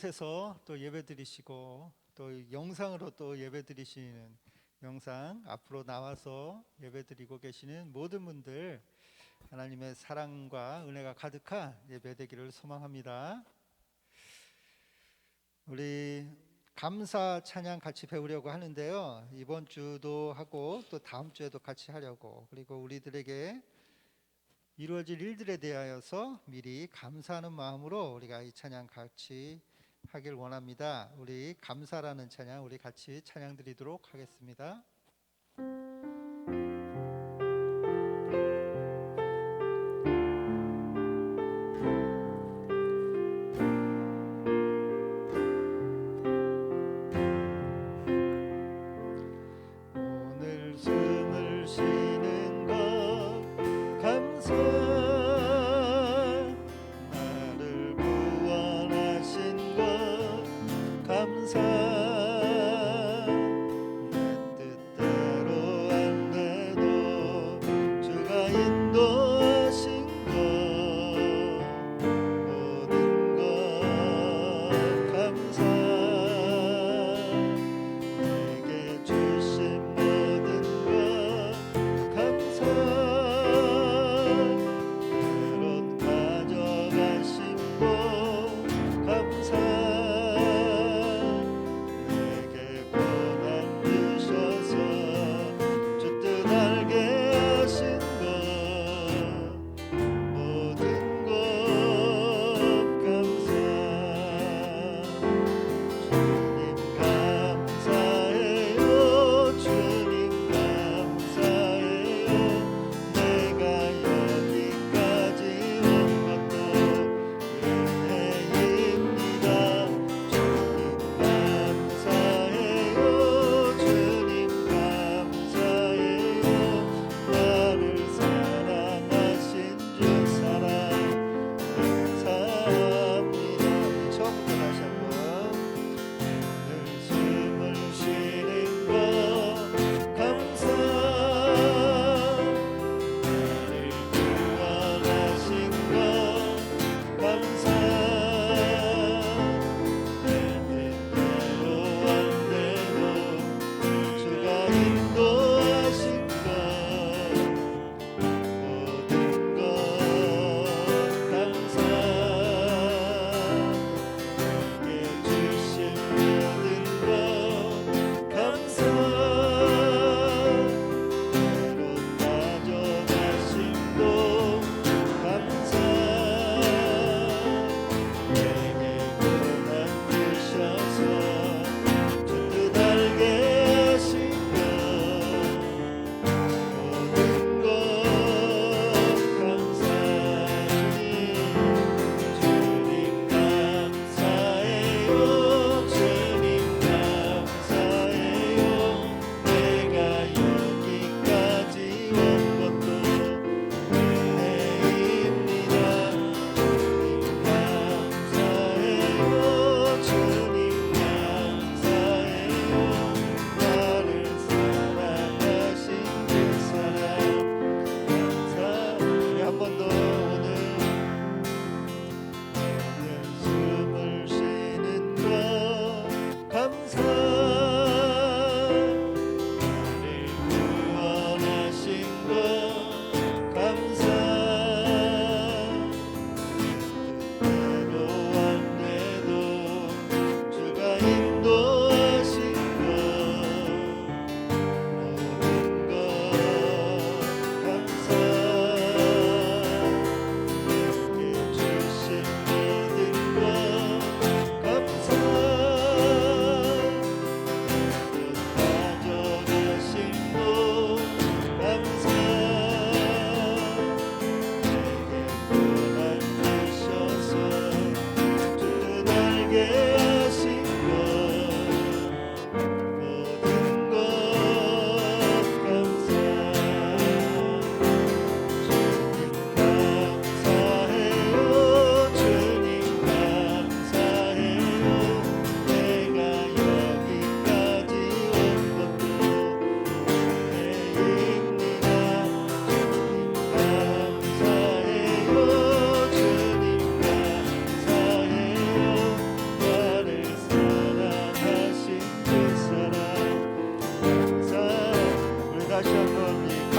곳에서 또 예배드리시고 또 영상으로 또 예배드리시는 영상 앞으로 나와서 예배드리고 계시는 모든 분들 하나님의 사랑과 은혜가 가득한 예배되기를 소망합니다. 우리 감사 찬양 같이 배우려고 하는데요. 이번 주도 하고 또 다음 주에도 같이 하려고, 그리고 우리들에게 이루어질 일들에 대하여서 미리 감사하는 마음으로 우리가 이 찬양 같이 하길 원합니다. 우리 감사라는 찬양 우리 같이 찬양 드리도록 하겠습니다. 오늘 숨을 쉬는 것 감사, 나를 구원하신 것 감사,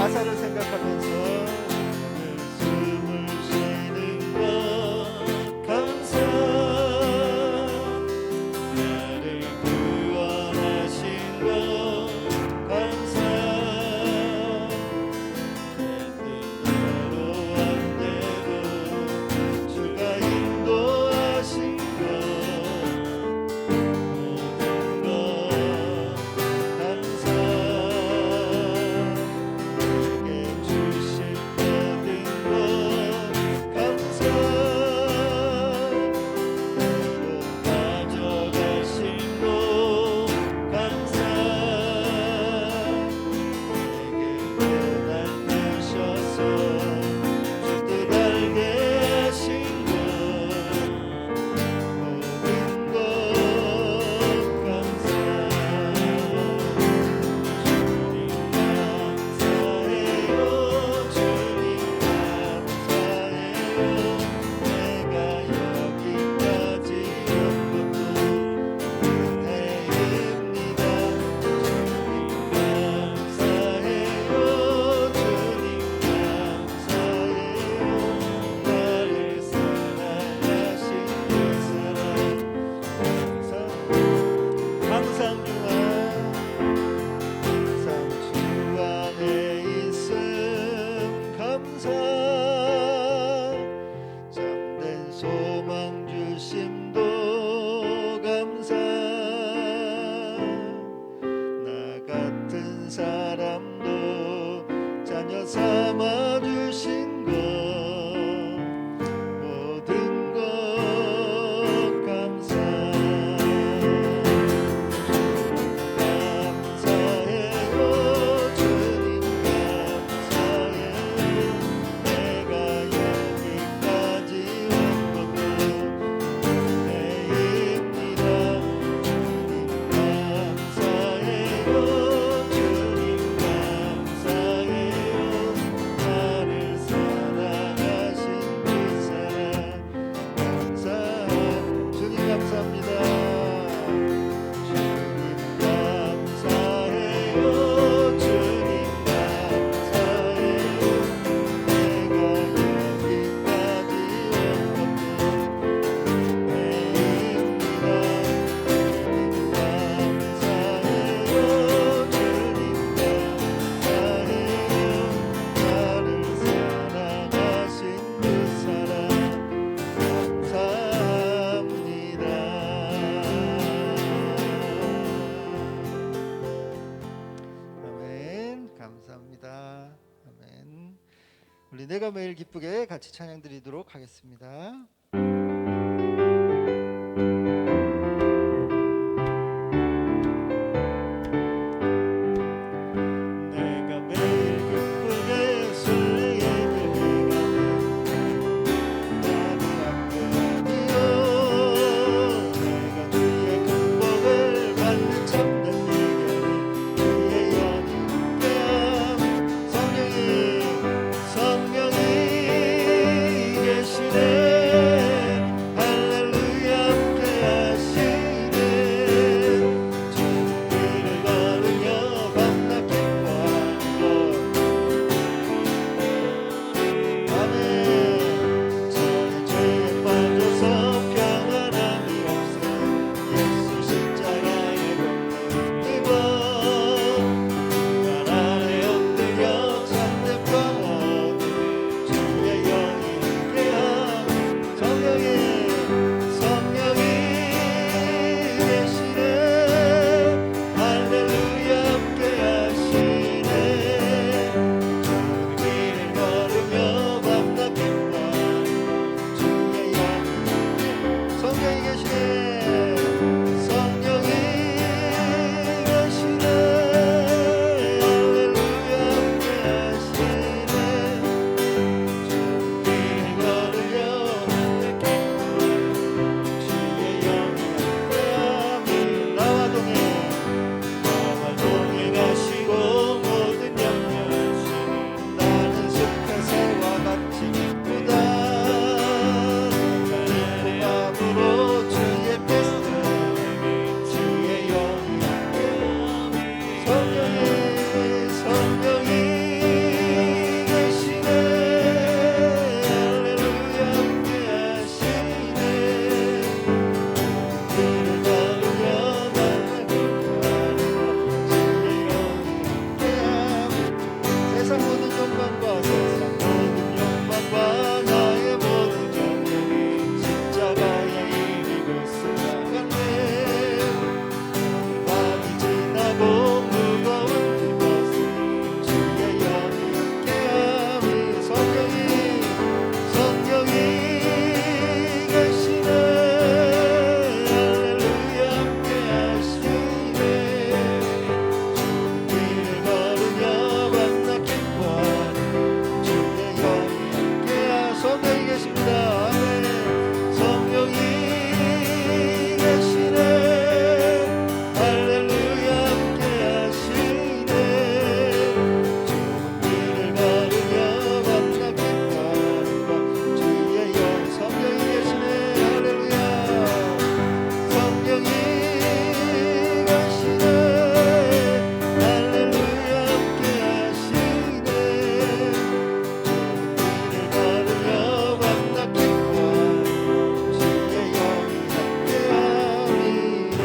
가사를 생각하면서 숨을 쉬는 것 감사 나를 구원하신 것 감사 내 뜻대로 안 되고 주가 인도하신 것 모든 것 감사 내게 주신 모든 것 감사 내로 가져가신 것 감사 내게 고난 주셔서 주뜻 알게 하신 것 모든 것 감사 주님 감사해요 주님 감사해요 내가 여기까지 온 것도 은혜입니다 주님 감사해요 주님 감사해요 나를 사랑하신 그 사랑 항상 주 안에 있음 감사 참된 소망 주심도 감사 나 같은 사람도 자녀 삼아 주신 것 모든 것 감사 감사해요 주님 감사해요 내가 여기까지 온 것도 은혜입니다 주님 감사해요 주님 감사해요 나를 사랑하신 그 사랑 감사 주님 감사합니다 주님 감사해요 주님 감사해요 내가 여기까지 온 것도 은혜입니다 주님 감사해요 주님 감사해요 나를 사랑하신 그 사랑 감사합니다. 아멘. 감사합니다. 아멘. 우리 내가 매일 기쁘게 같이 찬양 드리도록 하겠습니다. 내가 매일 기쁘게 설레게 나는 아프니요 내가 주의 큰 복을 받는 참된 예견이 주의 영이 성령이 계시네 영광과 세상 모든 영광과 나의 모든 정욕이 십자가에 이르고 승하갔네. 밤이 지나고 무거운 뒷모습 주의 영이 함께함이 성령이 계시네. 할렐루야 함께하시네. 주의 걸으며 만나 기뻐하는 주의 영이 함께하 성령이 계십니다. 아멘. 성령이 계시네. 할렐루야 함께하시네. 좋은 길을 걸으며 만나 기뻐하는 주의 영 성령이 계시네. 할렐루야. 성령이 계시네. 할렐루야 함께하시네. 좋은 길을 걸으며 만나 기뻐하는 주의 영이 함께하리라.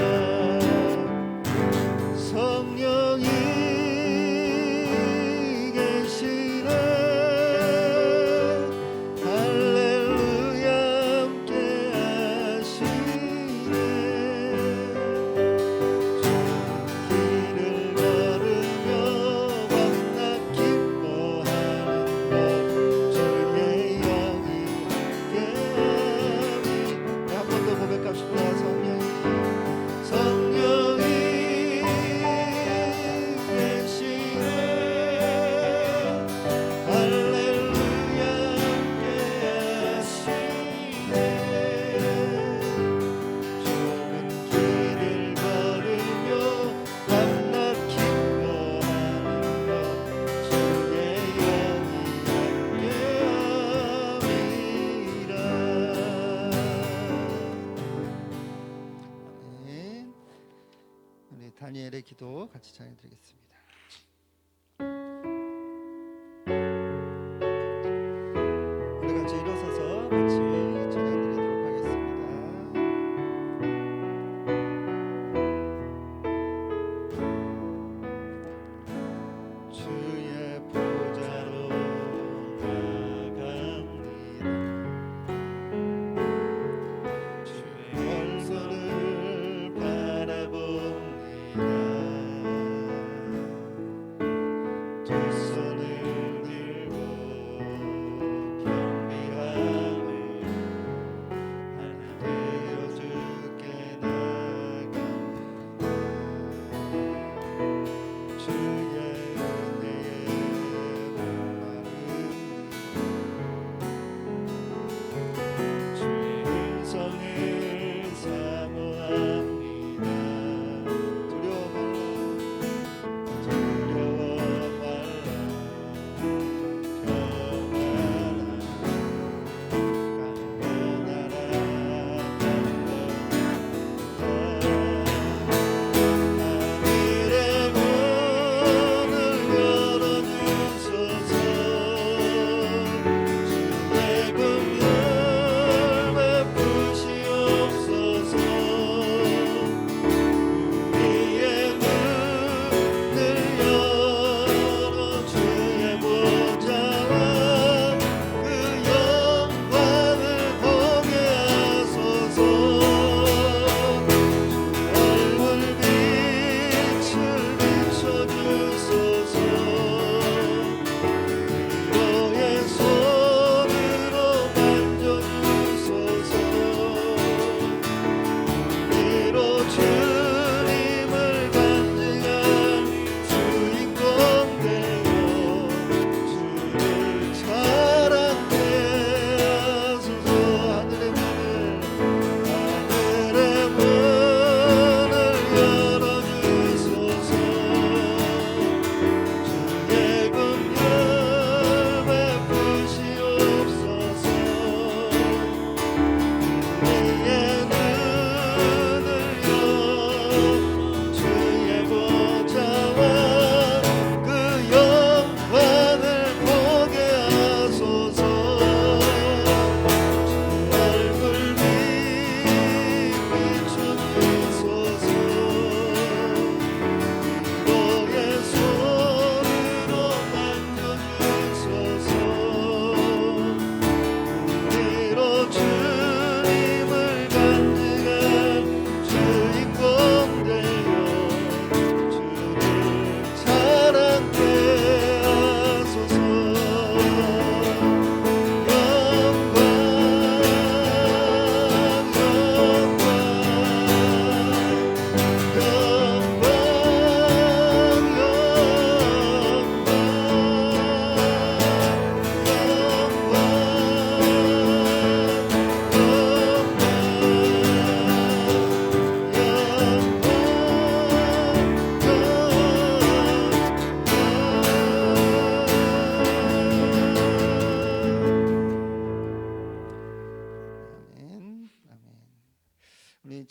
성령이 계시네. 할렐루야 함께하시네. 좋은 길을 걸으며 만나 기뻐하는 것 주의 영이 함께하니. 한 번 더 고백합시다. 성령이 계시네. 할렐루야 함께하시네. 좋은 길을 걸으며 만나 기뻐하는 것 주의 영이 함께함이라. 아멘. 우리 다니엘의 기도 같이 찬양드리겠습니다. 우리 같이 일어서서 같이 찬양드리도록 하겠습니다. 주의 보좌로 나갑니다. 주의 얼굴을 바라봅니다.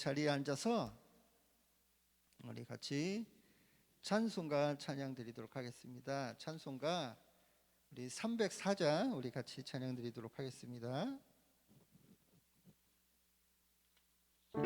자리에 앉아서 우리 같이 찬송가 찬양 드리도록 하겠습니다. 찬송가 우리 304장 우리 같이 찬양 드리도록 하겠습니다. 그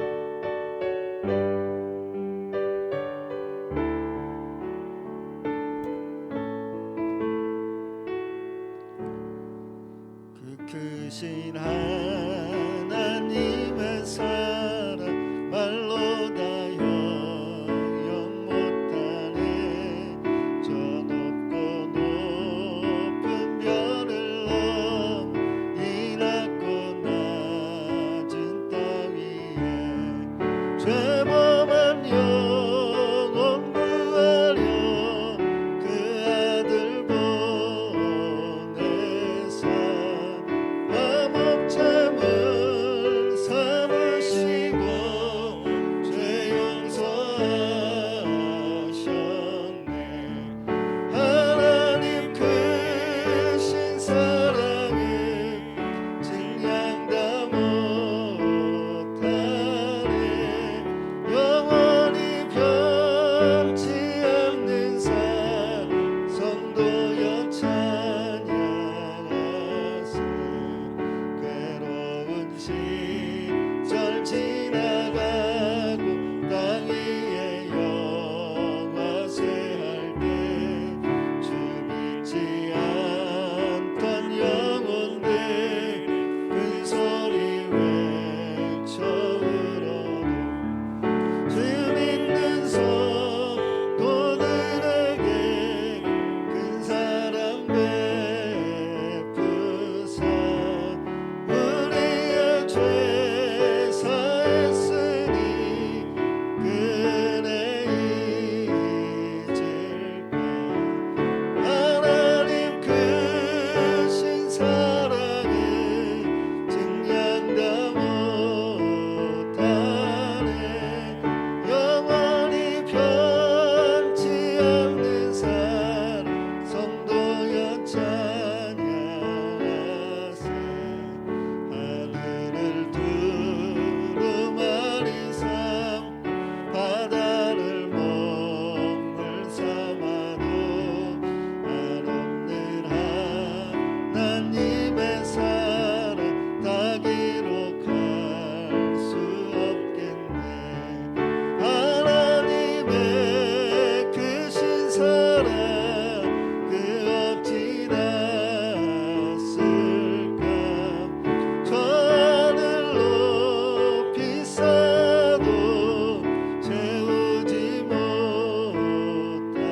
크신 하나님의 사랑 말로 다 영영 못하네. 저 높고 높은 별을 넘어 이 낮고 낮은 땅 위에 죄범한 영혼 구하려 그 아들 보내사 화목제물 삼으시고 죄 용서하셨네. 하나님 크신 사랑을 증량 다 못하네. 영원히 변치 않는 사 성도여 찬양하세. 괴로운 시절 지나가고 땅 위에 영화쇠할 때 주 믿지 않던 영혼들 큰 소리 외쳐 울어도 주 믿는 성도들에게 큰 사랑 베푸사 우리의 죄 사했으니 그네 잊을까. 하나님 크신 사랑을 증량 다 못하네. 영원히 변치 않는 사랑 성도여 찬양하세. 하늘을 두루마리 삼 바다를 먹물 삼아도 한없는 하나님의 사랑 다 기록할 수 없겠네. 하나님의 크신 사랑 그 어찌 닿았을까. 저 하늘 높이 쌓아도 채우지 못하리.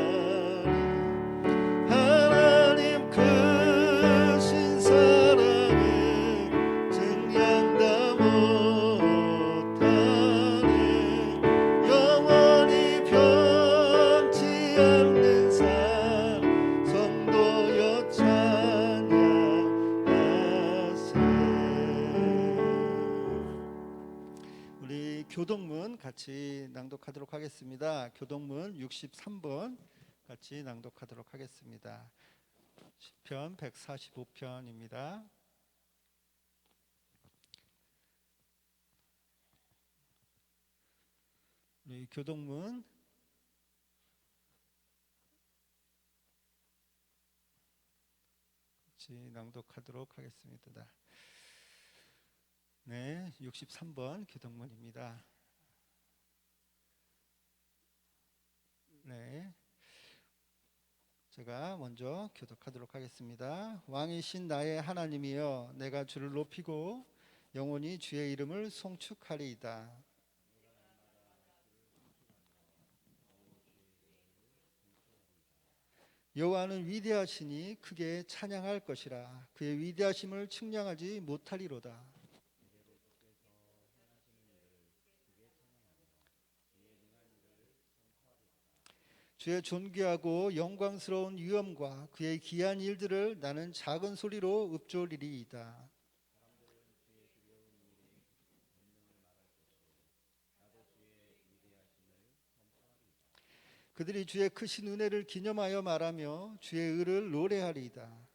하나님 크신 사랑을 증량 다 못하네. 영원히 변치 않는 사 성도여 찬양하세. 우리 교동문 같이 낭독하도록 하겠습니다. 교동문 63번 같이 낭독하도록 하겠습니다. 시편 145편입니다. 우리 교동문 같이 낭독하도록 하겠습니다. 네, 63번 교동문입니다. 네, 제가 먼저 교독하도록 하겠습니다. 왕이신 나의 하나님이여, 내가 주를 높이고 영원히 주의 이름을 송축하리이다. 여호와는 위대하시니 크게 찬양할 것이라. 그의 위대하심을 측량하지 못하리로다. 주의 존귀하고 영광스러운 위엄과 그의 기이한 일들을 나는 작은 소리로 읊조리리이다. 그들이 주의 크신 은혜를 기념하여 말하며 주의 의를 노래하리이다.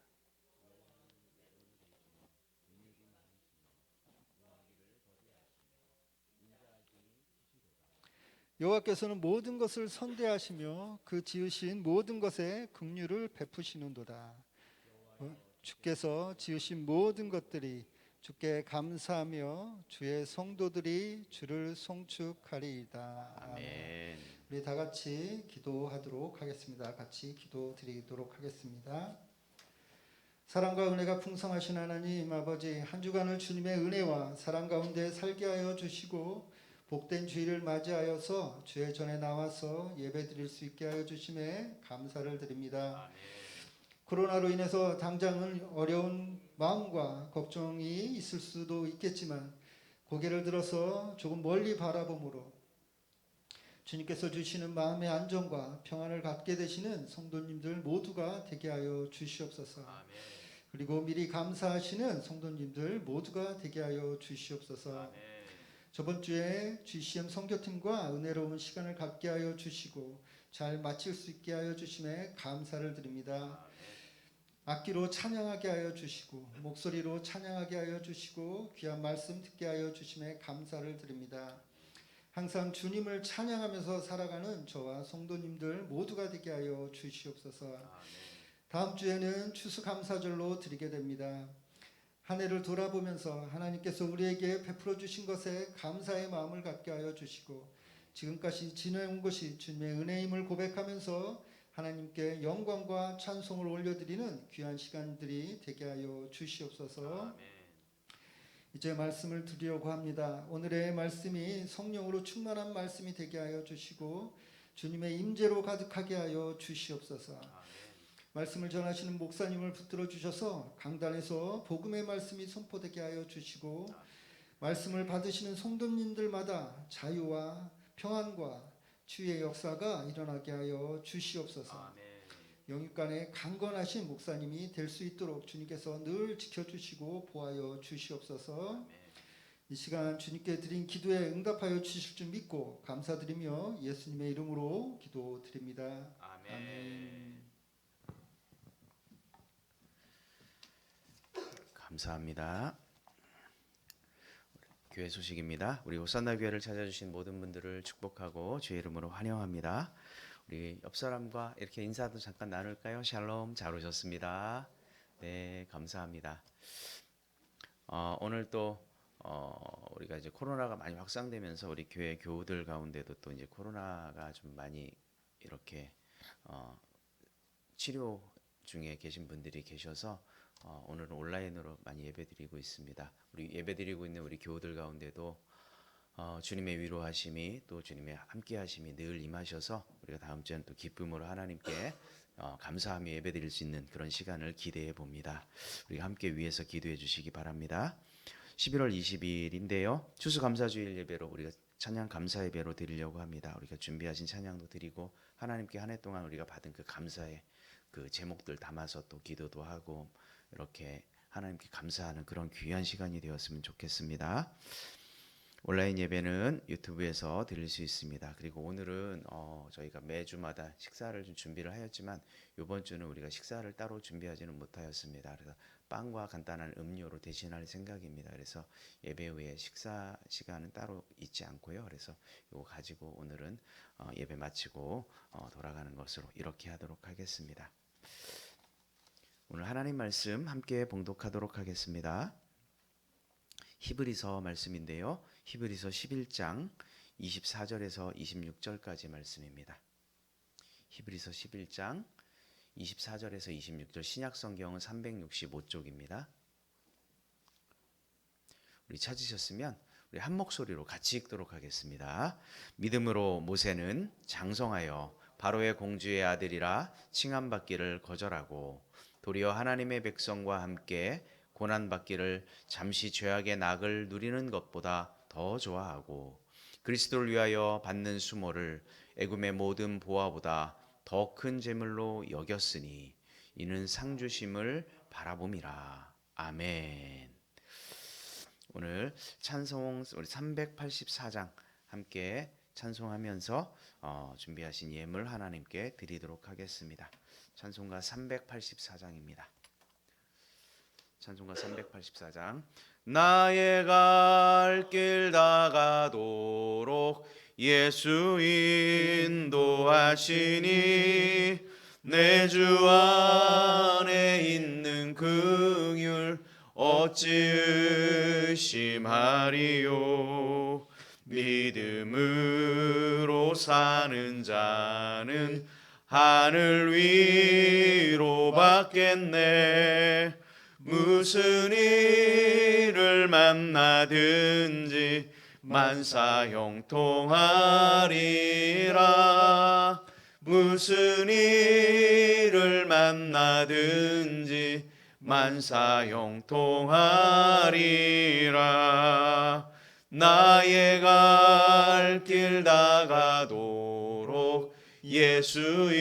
여호와께서는 모든 것을 선대하시며 그 지으신 모든 것에 긍휼을 베푸시는도다. 주께서 지으신 모든 것들이 주께 감사하며 주의 성도들이 주를 송축하리이다. 아멘. 우리 다 같이 기도하도록 하겠습니다. 같이 기도드리도록 하겠습니다. 사랑과 은혜가 풍성하신 하나님 아버지, 한 주간을 주님의 은혜와 사랑 가운데 살게 하여 주시고 복된 주일을 맞이하여서 주의 전에 나와서 예배드릴 수 있게 하여 주심에 감사를 드립니다. 코로나로 인해서 당장은 어려운 마음과 걱정이 있을 수도 있겠지만 고개를 들어서 조금 멀리 바라봄으로 주님께서 주시는 마음의 안정과 평안을 갖게 되시는 성도님들 모두가 되게 하여 주시옵소서. 그리고 미리 감사하시는 성도님들 모두가 되게 하여 주시옵소서. 저번 주에 GCM 선교팀과 은혜로운 시간을 갖게 하여 주시고 잘 마칠 수 있게 하여 주심에 감사를 드립니다. 악기로 찬양하게 하여 주시고 목소리로 찬양하게 하여 주시고 귀한 말씀 듣게 하여 주심에 감사를 드립니다. 항상 주님을 찬양하면서 살아가는 저와 성도님들 모두가 되게 하여 주시옵소서. 다음 주에는 추수감사절로 드리게 됩니다. 한 해를 돌아보면서 하나님께서 우리에게 베풀어 주신 것에 감사의 마음을 갖게 하여 주시고 지금까지 지내온 것이 주님의 은혜임을 고백하면서 하나님께 영광과 찬송을 올려드리는 귀한 시간들이 되게 하여 주시옵소서. 이제 말씀을 드리려고 합니다. 오늘의 말씀이 성령으로 충만한 말씀이 되게 하여 주시고 주님의 임재로 가득하게 하여 주시옵소서. 말씀을 전하시는 목사님을 붙들어 주셔서 강단에서 복음의 말씀이 선포되게 하여 주시고 말씀을 받으시는 성도님들마다 자유와 평안과 주의 역사가 일어나게 하여 주시옵소서. 영육간에 강건하신 목사님이 될 수 있도록 주님께서 늘 지켜주시고 보하여 주시옵소서. 이 시간 주님께 드린 기도에 응답하여 주실 줄 믿고 감사드리며 예수님의 이름으로 기도드립니다. 아멘. 감사합니다. 교회 소식입니다. 우리 호산나 교회를 찾아주신 모든 분들을 축복하고 주의 이름으로 환영합니다. 우리 옆 사람과 이렇게 인사도 잠깐 나눌까요? 샬롬, 잘 오셨습니다. 네, 감사합니다. 오늘 또 우리가 이제 코로나가 많이 확산되면서 우리 교회 교우들 가운데도 또 이제 코로나가 좀 많이 이렇게 치료 중에 계신 분들이 계셔서 오늘은 온라인으로 많이 예배드리고 있습니다. 우리 예배드리고 있는 우리 교우들 가운데도 주님의 위로하심이 또 주님의 함께하심이 늘 임하셔서 우리가 다음 주에는 또 기쁨으로 하나님께 감사하며 예배드릴 수 있는 그런 시간을 기대해 봅니다. 우리가 함께 위해서 기도해 주시기 바랍니다. 11월 20일인데요. 추수감사주일 예배로 우리가 찬양 감사 예배로 드리려고 합니다. 우리가 준비하신 찬양도 드리고 하나님께 한 해 동안 우리가 받은 그 감사의 그 제목들 담아서 또 기도도 하고 이렇게 하나님께 감사하는 그런 귀한 시간이 되었으면 좋겠습니다. 온라인 예배는 유튜브에서 드릴 수 있습니다. 그리고 오늘은 저희가 매주마다 식사를 좀 준비를 하였지만 이번 주는 우리가 식사를 따로 준비하지는 못하였습니다. 그래서 빵과 간단한 음료로 대신할 생각입니다. 그래서 예배 후에 식사 시간은 따로 있지 않고요. 그래서 이거 가지고 오늘은 예배 마치고 돌아가는 것으로 이렇게 하도록 하겠습니다. 오늘 하나님 말씀 함께 봉독하도록 하겠습니다. 히브리서 말씀인데요. 히브리서 11장 24절에서 26절까지 말씀입니다. 히브리서 11장 24절에서 26절 신약 성경은 365쪽입니다. 우리 찾으셨으면 우리 한 목소리로 같이 읽도록 하겠습니다. 믿음으로 모세는 장성하여 바로의 공주의 아들이라 칭함받기를 거절하고 도리어 하나님의 백성과 함께 고난받기를 잠시 죄악의 낙을 누리는 것보다 더 좋아하고 그리스도를 위하여 받는 수모를 애굽의 모든 보화보다 더 큰 재물로 여겼으니 이는 상주심을 바라봄이라. 아멘. 오늘 찬송 우리 384장 함께 찬송하면서 준비하신 예물 하나님께 드리도록 하겠습니다. 찬송가 384장입니다. 찬송가 384장. 나의 갈 길 다 가도록 예수 인도하시니 내 주 안에 있는 긍휼 어찌 의심하리요. 믿음으로 사는 자는 하늘 위로 받겠네. 무슨 일을 만나든지 만사 형통하리라. 무슨 일을 만나든지 만사 형통하리라. 나의 갈 길 다가도록 예수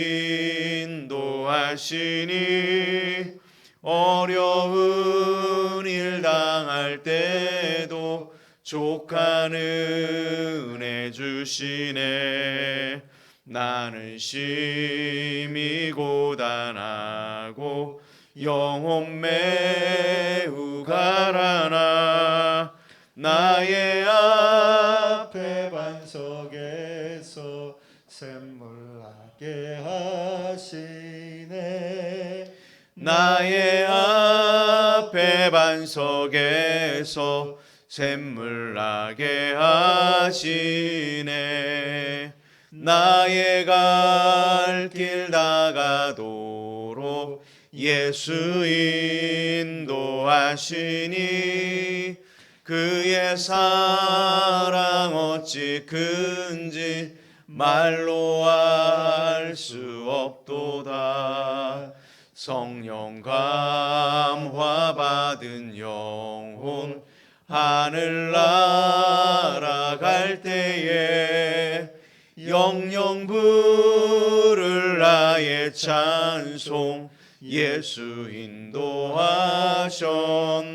인도하시니 어려운 일 당할 때도 족한 은혜 주시네. 나는 심히 고단하고 영혼 매우 가라나 나의 앞에 반석에서 샘물나게 하시네. 나의 앞에 반석에서 샘물나게 하시네. 나의 갈 길 다가도록 예수 인도하시니 그의 사랑 어찌 큰지 말로 알 수 없도다. 성령 감화 받은 영혼 하늘 날아갈 때에 영영 부를 나의 찬송 예수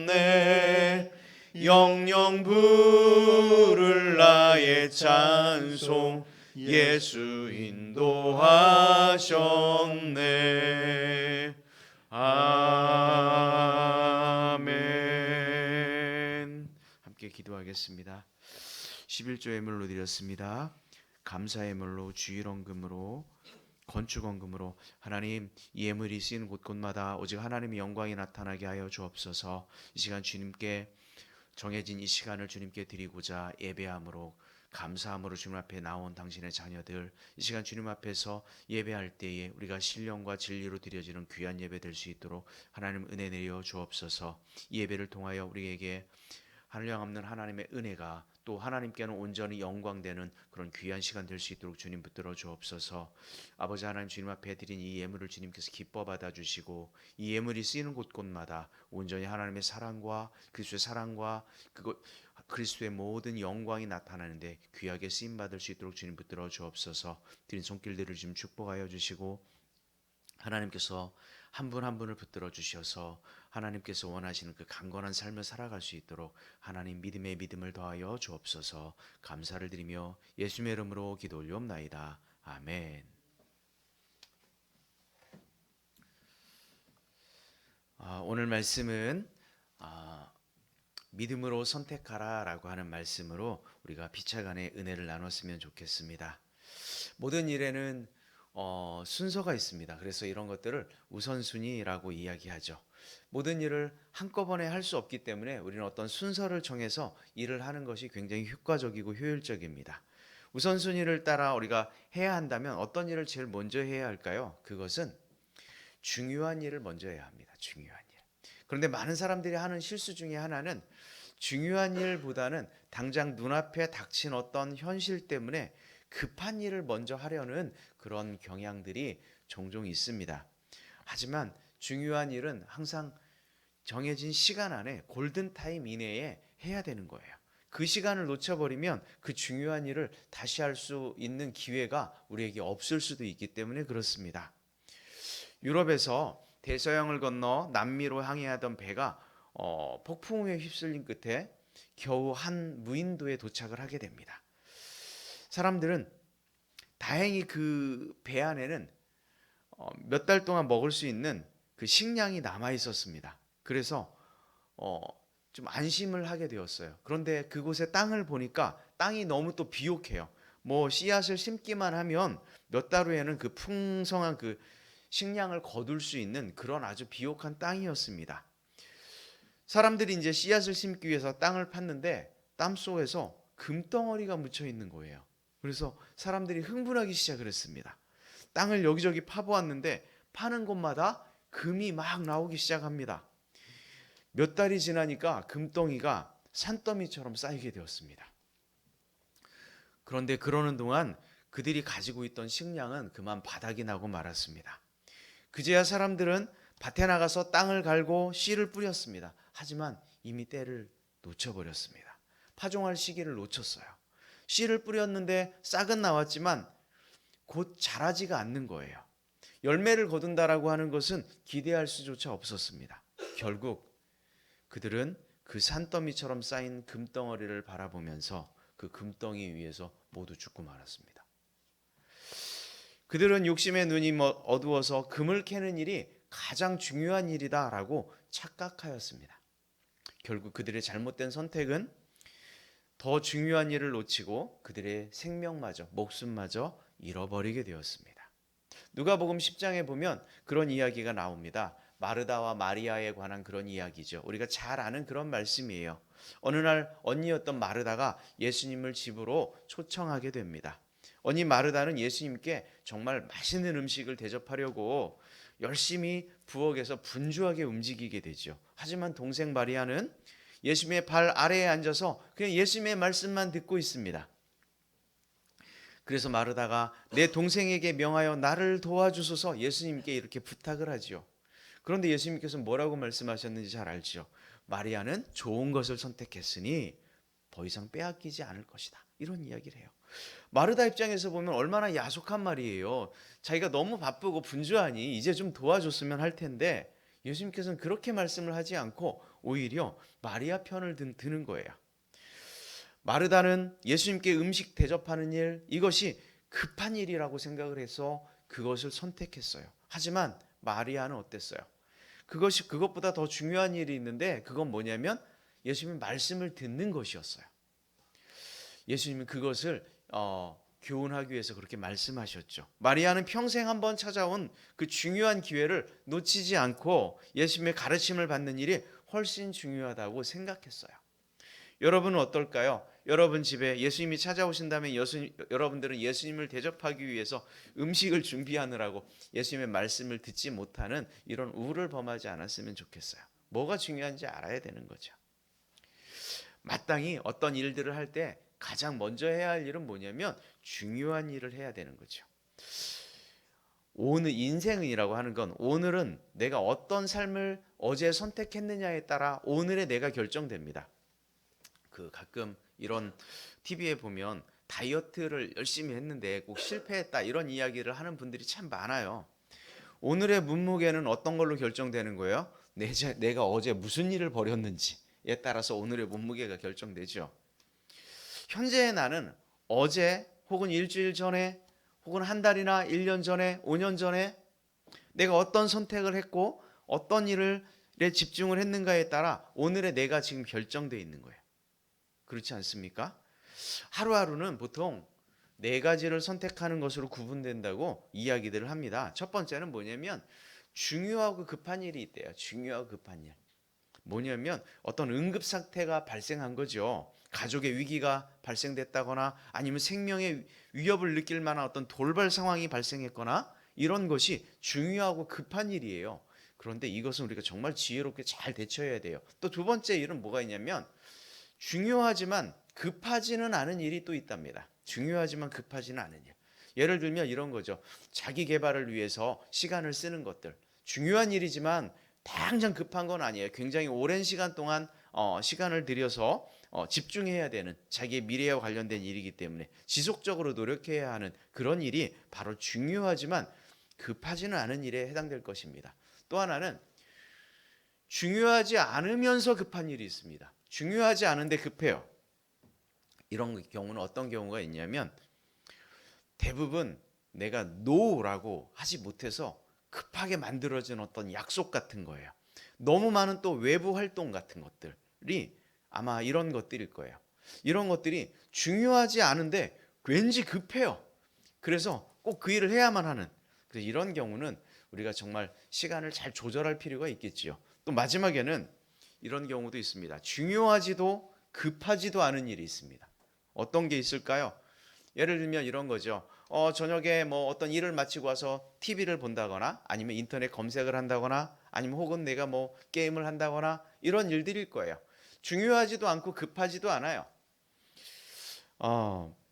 인도하셨네. 영영 부를 나의 찬송 예수 인도하셨네. 아멘. 함께 기도하겠습니다. 11조 예물로 드렸습니다. 감사 예물로 주일원금으로 건축원금으로 하나님 이 예물이 쓰이는 곳곳마다 오직 하나님의 영광이 나타나게 하여 주옵소서. 이 시간 주님께 정해진 이 시간을 주님께 드리고자 예배함으로 감사함으로 주님 앞에 나온 당신의 자녀들 이 시간 주님 앞에서 예배할 때에 우리가 신령과 진리로 드려지는 귀한 예배 될 수 있도록 하나님 은혜 내려 주옵소서. 이 예배를 통하여 우리에게 한량없는 하나님의 은혜가 또 하나님께는 온전히 영광되는 그런 귀한 시간 될 수 있도록 주님 붙들어 주옵소서. 아버지 하나님 주님 앞에 드린 이 예물을 주님께서 기뻐 받아주시고 이 예물이 쓰이는 곳곳마다 온전히 하나님의 사랑과 그리스도의 사랑과 그리스도의 모든 영광이 나타나는데 귀하게 쓰임받을 수 있도록 주님 붙들어 주옵소서. 드린 손길들을 좀 축복하여 주시고 하나님께서 한 분 한 분을 붙들어 주셔서 하나님께서 원하시는 그 강건한 삶을 살아갈 수 있도록 하나님 믿음에 믿음을 더하여 주옵소서. 감사를 드리며 예수님의 이름으로 기도 올리옵나이다. 아멘. 오늘 말씀은 믿음으로 선택하라라고 하는 말씀으로 우리가 피차간의 은혜를 나눴으면 좋겠습니다. 모든 일에는 순서가 있습니다. 그래서 이런 것들을 우선순위라고 이야기하죠. 모든 일을 한꺼번에 할 수 없기 때문에 우리는 어떤 순서를 정해서 일을 하는 것이 굉장히 효과적이고 효율적입니다. 우선순위를 따라 우리가 해야 한다면 어떤 일을 제일 먼저 해야 할까요? 그것은 중요한 일을 먼저 해야 합니다. 중요한 일. 그런데 많은 사람들이 하는 실수 중에 하나는 중요한 일보다는 당장 눈앞에 닥친 어떤 현실 때문에 급한 일을 먼저 하려는 그런 경향들이 종종 있습니다. 하지만 중요한 일은 항상 정해진 시간 안에 골든타임 이내에 해야 되는 거예요. 그 시간을 놓쳐버리면 그 중요한 일을 다시 할 수 있는 기회가 우리에게 없을 수도 있기 때문에 그렇습니다. 유럽에서 대서양을 건너 남미로 항해하던 배가 폭풍우에 휩쓸린 끝에 겨우 한 무인도에 도착을 하게 됩니다. 사람들은 다행히 그 배 안에는 몇 달 동안 먹을 수 있는 그 식량이 남아 있었습니다. 그래서 좀 안심을 하게 되었어요. 그런데 그곳의 땅을 보니까 땅이 너무 또 비옥해요. 뭐 씨앗을 심기만 하면 몇 달 후에는 그 풍성한 그 식량을 거둘 수 있는 그런 아주 비옥한 땅이었습니다. 사람들이 이제 씨앗을 심기 위해서 땅을 팠는데 땅 속에서 금덩어리가 묻혀 있는 거예요. 그래서 사람들이 흥분하기 시작을 했습니다. 땅을 여기저기 파보았는데 파는 곳마다 금이 막 나오기 시작합니다. 몇 달이 지나니까 금덩이가 산더미처럼 쌓이게 되었습니다. 그런데 그러는 동안 그들이 가지고 있던 식량은 그만 바닥이 나고 말았습니다. 그제야 사람들은 밭에 나가서 땅을 갈고 씨를 뿌렸습니다. 하지만 이미 때를 놓쳐버렸습니다. 파종할 시기를 놓쳤어요. 씨를 뿌렸는데 싹은 나왔지만 곧 자라지가 않는 거예요. 열매를 거둔다라고 하는 것은 기대할 수조차 없었습니다. 결국 그들은 그 산더미처럼 쌓인 금덩어리를 바라보면서 그 금덩이 위에서 모두 죽고 말았습니다. 그들은 욕심의 눈이 어두워서 금을 캐는 일이 가장 중요한 일이다라고 착각하였습니다. 결국 그들의 잘못된 선택은 더 중요한 일을 놓치고 그들의 생명마저, 목숨마저 잃어버리게 되었습니다. 누가복음 10장에 보면 그런 이야기가 나옵니다. 마르다와 마리아에 관한 그런 이야기죠. 우리가 잘 아는 그런 말씀이에요. 어느 날 언니였던 마르다가 예수님을 집으로 초청하게 됩니다. 언니 마르다는 예수님께 정말 맛있는 음식을 대접하려고 열심히 부엌에서 분주하게 움직이게 되죠. 하지만 동생 마리아는 예수님의 발 아래에 앉아서 그냥 예수님의 말씀만 듣고 있습니다. 그래서 마르다가 내 동생에게 명하여 나를 도와주소서 예수님께 이렇게 부탁을 하죠. 그런데 예수님께서 뭐라고 말씀하셨는지 잘 알죠. 마리아는 좋은 것을 선택했으니 더 이상 빼앗기지 않을 것이다. 이런 이야기를 해요. 마르다 입장에서 보면 얼마나 야속한 말이에요. 자기가 너무 바쁘고 분주하니 이제 좀 도와줬으면 할 텐데 예수님께서는 그렇게 말씀을 하지 않고 오히려 마리아 편을 드는 거예요. 마르다는 예수님께 음식 대접하는 일, 이것이 급한 일이라고 생각을 해서 그것을 선택했어요. 하지만 마리아는 어땠어요? 그것보다 더 중요한 일이 있는데 그건 뭐냐면 예수님의 말씀을 듣는 것이었어요. 예수님은 그것을 교훈하기 위해서 그렇게 말씀하셨죠. 마리아는 평생 한번 찾아온 그 중요한 기회를 놓치지 않고 예수님의 가르침을 받는 일이 훨씬 중요하다고 생각했어요. 여러분은 어떨까요? 여러분 집에 예수님이 찾아오신다면 여러분들은 예수님을 대접하기 위해서 음식을 준비하느라고 예수님의 말씀을 듣지 못하는 이런 우를 범하지 않았으면 좋겠어요. 뭐가 중요한지 알아야 되는 거죠. 마땅히 어떤 일들을 할 때 가장 먼저 해야 할 일은 뭐냐면 중요한 일을 해야 되는 거죠. 오늘 인생이라고 하는 건 오늘은 내가 어떤 삶을 어제 선택했느냐에 따라 오늘의 내가 결정됩니다. 가끔 이런 TV에 보면 다이어트를 열심히 했는데 꼭 실패했다 이런 이야기를 하는 분들이 참 많아요. 오늘의 몸무게는 어떤 걸로 결정되는 거예요? 내가 어제 무슨 일을 벌였는지에 따라서 오늘의 몸무게가 결정되죠. 현재의 나는 어제 혹은 일주일 전에 혹은 한 달이나 1년 전에 5년 전에 내가 어떤 선택을 했고 어떤 일에 집중을 했는가에 따라 오늘의 내가 지금 결정되어 있는 거예요. 그렇지 않습니까? 하루하루는 보통 4가지를 선택하는 것으로 구분된다고 이야기들을 합니다. 첫 번째는 뭐냐면 중요하고 급한 일이 있대요. 중요하고 급한 일. 뭐냐면 어떤 응급사태가 발생한 거죠. 가족의 위기가 발생됐다거나 아니면 생명의 위협을 느낄 만한 어떤 돌발 상황이 발생했거나 이런 것이 중요하고 급한 일이에요. 그런데 이것은 우리가 정말 지혜롭게 잘 대처해야 돼요. 또 두 번째 일은 뭐가 있냐면 중요하지만 급하지는 않은 일이 또 있답니다. 중요하지만 급하지는 않은 일. 예를 들면 이런 거죠. 자기 개발을 위해서 시간을 쓰는 것들. 중요한 일이지만 당장 급한 건 아니에요. 굉장히 오랜 시간 동안 시간을 들여서 집중해야 되는 자기의 미래와 관련된 일이기 때문에 지속적으로 노력해야 하는 그런 일이 바로 중요하지만 급하지는 않은 일에 해당될 것입니다. 또 하나는 중요하지 않으면서 급한 일이 있습니다. 중요하지 않은데 급해요. 이런 경우는 어떤 경우가 있냐면 대부분 내가 노라고 하지 못해서 급하게 만들어진 어떤 약속 같은 거예요. 너무 많은 또 외부 활동 같은 것들이 아마 이런 것들일 거예요. 이런 것들이 중요하지 않은데 왠지 급해요. 그래서 꼭 그 일을 해야만 하는, 그래서 이런 경우는 우리가 정말 시간을 잘 조절할 필요가 있겠지요. 또 마지막에는 이런 경우도 있습니다. 중요하지도 급하지도 않은 일이 있습니다. 어떤 게 있을까요? 예를 들면 이런 거죠. 저녁에 뭐 어떤 일을 마치고 와서 TV를 본다거나 아니면 인터넷 검색을 한다거나 아니면 혹은 내가 뭐 게임을 한다거나 이런 일들일 거예요. 중요하지도 않고 급하지도 않아요.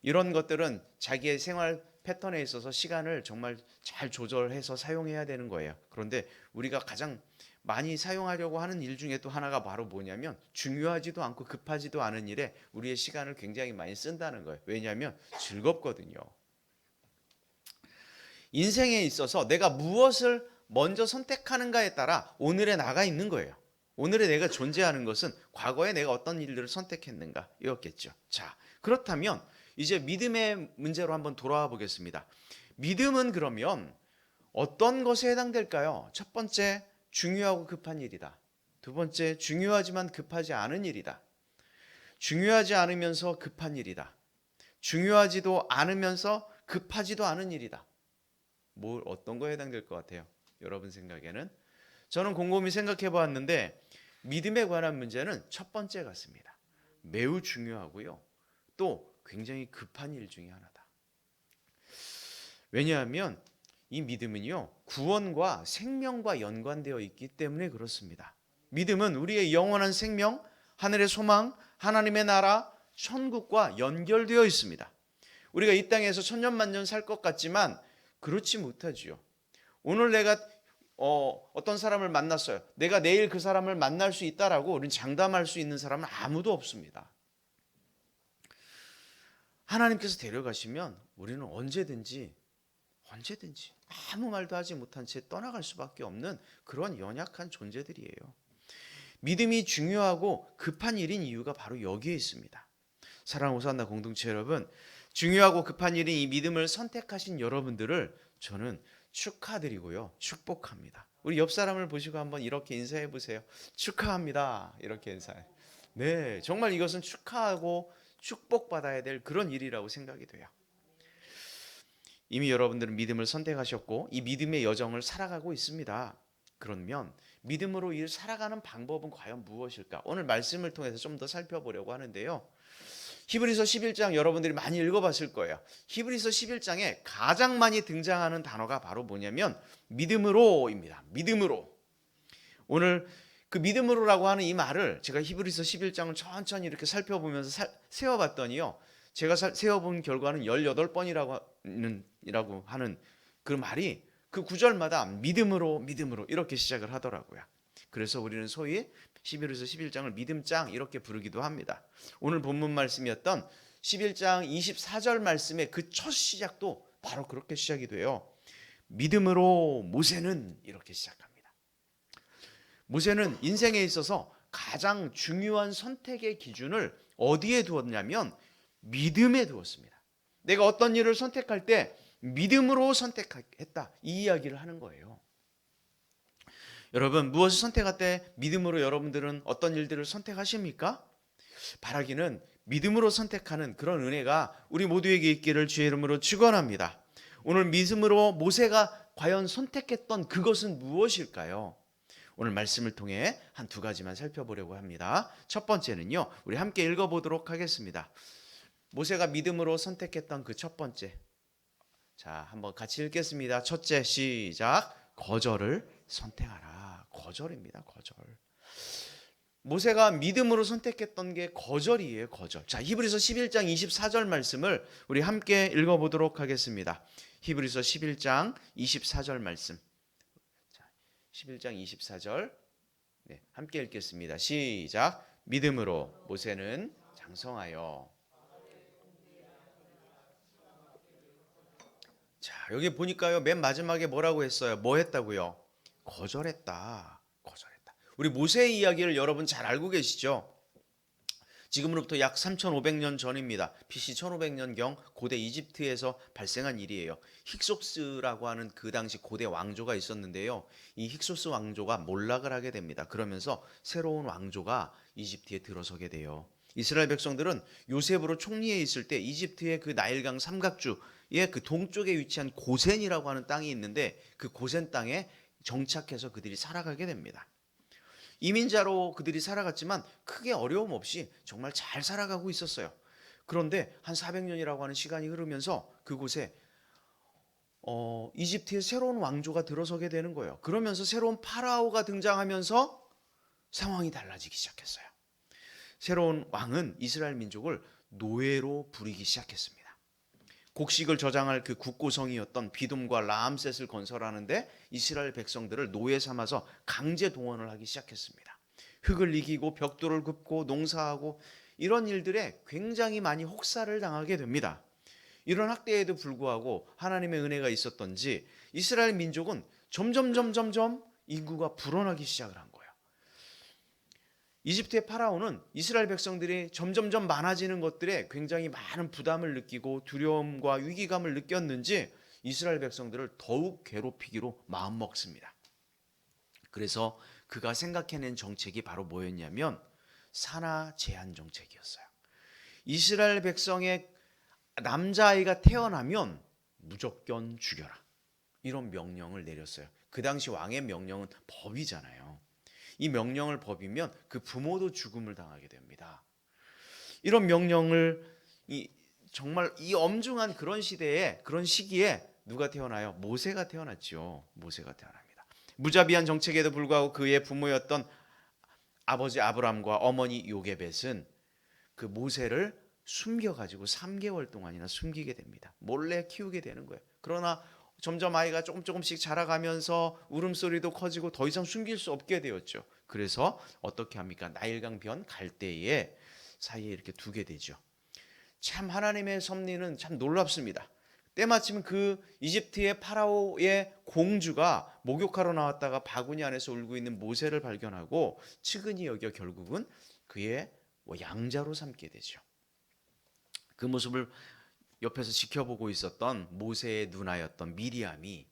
이런 것들은 자기의 생활 패턴에 있어서 시간을 정말 잘 조절해서 사용해야 되는 거예요. 그런데 우리가 가장 많이 사용하려고 하는 일 중에 또 하나가 바로 뭐냐면 중요하지도 않고 급하지도 않은 일에 우리의 시간을 굉장히 많이 쓴다는 거예요. 왜냐하면 즐겁거든요. 인생에 있어서 내가 무엇을 먼저 선택하는가에 따라 오늘에 나가 있는 거예요. 오늘에 내가 존재하는 것은 과거에 내가 어떤 일들을 선택했는가 이었겠죠. 자, 그렇다면 이제 믿음의 문제로 한번 돌아와 보겠습니다. 믿음은 그러면 어떤 것에 해당될까요? 첫 번째, 중요하고 급한 일이다. 두 번째, 중요하지만 급하지 않은 일이다. 중요하지 않으면서 급한 일이다. 중요하지도 않으면서 급하지도 않은 일이다. 어떤 거에 해당될 것 같아요? 여러분 생각에는? 저는 곰곰이 생각해 보았는데 믿음에 관한 문제는 첫 번째 같습니다. 매우 중요하고요. 또 굉장히 급한 일 중에 하나다. 왜냐하면 이 믿음은요, 구원과 생명과 연관되어 있기 때문에 그렇습니다. 믿음은 우리의 영원한 생명, 하늘의 소망, 하나님의 나라, 천국과 연결되어 있습니다. 우리가 이 땅에서 천년만년 살 것 같지만 그렇지 못하지요. 오늘 내가 어떤 사람을 만났어요. 내가 내일 그 사람을 만날 수 있다라고 우리는 장담할 수 있는 사람은 아무도 없습니다. 하나님께서 데려가시면 우리는 언제든지 아무 말도 하지 못한 채 떠나갈 수밖에 없는 그런 연약한 존재들이에요. 믿음이 중요하고 급한 일인 이유가 바로 여기에 있습니다. 사랑하는 호산나 공동체 여러분, 중요하고 급한 일인 이 믿음을 선택하신 여러분들을 저는 축하드리고요, 축복합니다. 우리 옆 사람을 보시고 한번 이렇게 인사해 보세요. 축하합니다. 이렇게 인사해. 네, 정말 이것은 축하하고 축복받아야 될 그런 일이라고 생각이 돼요. 이미 여러분들은 믿음을 선택하셨고 이 믿음의 여정을 살아가고 있습니다. 그러면 믿음으로 이 살아가는 방법은 과연 무엇일까? 오늘 말씀을 통해서 좀 더 살펴보려고 하는데요. 히브리서 11장 여러분들이 많이 읽어봤을 거예요. 히브리서 11장에 가장 많이 등장하는 단어가 바로 뭐냐면 믿음으로입니다. 믿음으로. 오늘 그 믿음으로라고 하는 이 말을 제가 히브리서 11장을 천천히 이렇게 살펴보면서 세워봤더니요. 제가 세워본 결과는 18번이라고 하는 그 말이 그 구절마다 믿음으로 이렇게 시작을 하더라고요. 그래서 우리는 소위 히브리서 11장을 믿음장 이렇게 부르기도 합니다. 오늘 본문 말씀이었던 11장 24절 말씀의 그 첫 시작도 바로 그렇게 시작이 돼요. 믿음으로 모세는 이렇게 시작합니다. 모세는 인생에 있어서 가장 중요한 선택의 기준을 어디에 두었냐면 믿음에 두었습니다. 내가 어떤 일을 선택할 때 믿음으로 선택했다, 이 이야기를 하는 거예요. 여러분, 무엇을 선택할 때 믿음으로 여러분들은 어떤 일들을 선택하십니까? 바라기는 믿음으로 선택하는 그런 은혜가 우리 모두에게 있기를 주의 이름으로 축원합니다. 오늘 믿음으로 모세가 과연 선택했던 그것은 무엇일까요? 오늘 말씀을 통해 한 두 가지만 살펴보려고 합니다. 첫 번째는요, 우리 함께 읽어보도록 하겠습니다. 모세가 믿음으로 선택했던 그 첫 번째, 자, 한번 같이 읽겠습니다. 첫째, 시작. 거절을 선택하라. 거절입니다. 거절. 모세가 믿음으로 선택했던 게 거절이에요. 거절. 자, 히브리서 11장 24절 말씀을 우리 함께 읽어보도록 하겠습니다. 히브리서 11장 24절 말씀. 자, 11장 24절. 네, 함께 읽겠습니다. 시작. 믿음으로 모세는 장성하여. 자, 여기 보니까요, 맨 마지막에 뭐라고 했어요? 뭐 했다고요? 거절했다. 우리 모세의 이야기를 여러분 잘 알고 계시죠? 지금으로부터 약 3,500년 전입니다. BC 1500년경 고대 이집트에서 발생한 일이에요. 힉소스라고 하는 그 당시 고대 왕조가 있었는데요. 이 힉소스 왕조가 몰락을 하게 됩니다. 그러면서 새로운 왕조가 이집트에 들어서게 돼요. 이스라엘 백성들은 요셉으로 총리에 있을 때 이집트의 그 나일강 삼각주의 그 동쪽에 위치한 고센이라고 하는 땅이 있는데 그 고센 땅에 정착해서 그들이 살아가게 됩니다. 이민자로 그들이 살아갔지만 크게 어려움 없이 정말 잘 살아가고 있었어요. 그런데 한 400년이라고 하는 시간이 흐르면서 그곳에 이집트의 새로운 왕조가 들어서게 되는 거예요. 그러면서 새로운 파라오가 등장하면서 상황이 달라지기 시작했어요. 새로운 왕은 이스라엘 민족을 노예로 부리기 시작했습니다. 곡식을 저장할 그 국고성이었던 비돔과 라암셋을 건설하는데 이스라엘 백성들을 노예 삼아서 강제 동원을 하기 시작했습니다. 흙을 이기고 벽돌을 굽고 농사하고 이런 일들에 굉장히 많이 혹사를 당하게 됩니다. 이런 학대에도 불구하고 하나님의 은혜가 있었던지 이스라엘 민족은 점점 인구가 불어나기 시작을 한 거예요. 이집트의 파라오는 이스라엘 백성들이 점점 많아지는 것들에 굉장히 많은 부담을 느끼고 두려움과 위기감을 느꼈는지 이스라엘 백성들을 더욱 괴롭히기로 마음먹습니다. 그래서 그가 생각해낸 정책이 바로 뭐였냐면 산하 제한 정책이었어요. 이스라엘 백성의 남자아이가 태어나면 무조건 죽여라. 이런 명령을 내렸어요. 그 당시 왕의 명령은 법이잖아요. 이 명령을 법이면 그 부모도 죽음을 당하게 됩니다. 이런 명령을 정말 이 엄중한 그런 시대에 그런 시기에 누가 태어나요? 모세가 태어났죠. 모세가 태어납니다. 무자비한 정책에도 불구하고 그의 부모였던 아버지 아브람과 어머니 요게벳은 그 모세를 숨겨가지고 3개월 동안이나 숨기게 됩니다. 몰래 키우게 되는 거예요. 그러나 점점 아이가 조금씩 자라가면서 울음소리도 커지고 더 이상 숨길 수 없게 되었죠. 그래서 어떻게 합니까? 나일강 변 갈대에 사이에 이렇게 두게 되죠. 참 하나님의 섭리는 참 놀랍습니다. 때마침 그 이집트의 파라오의 공주가 목욕하러 나왔다가 바구니 안에서 울고 있는 모세를 발견하고 측은히 여겨 결국은 그의 양자로 삼게 되죠. 그 모습을 옆에서 지켜보고 있었던 모세의 누나였던 미리암이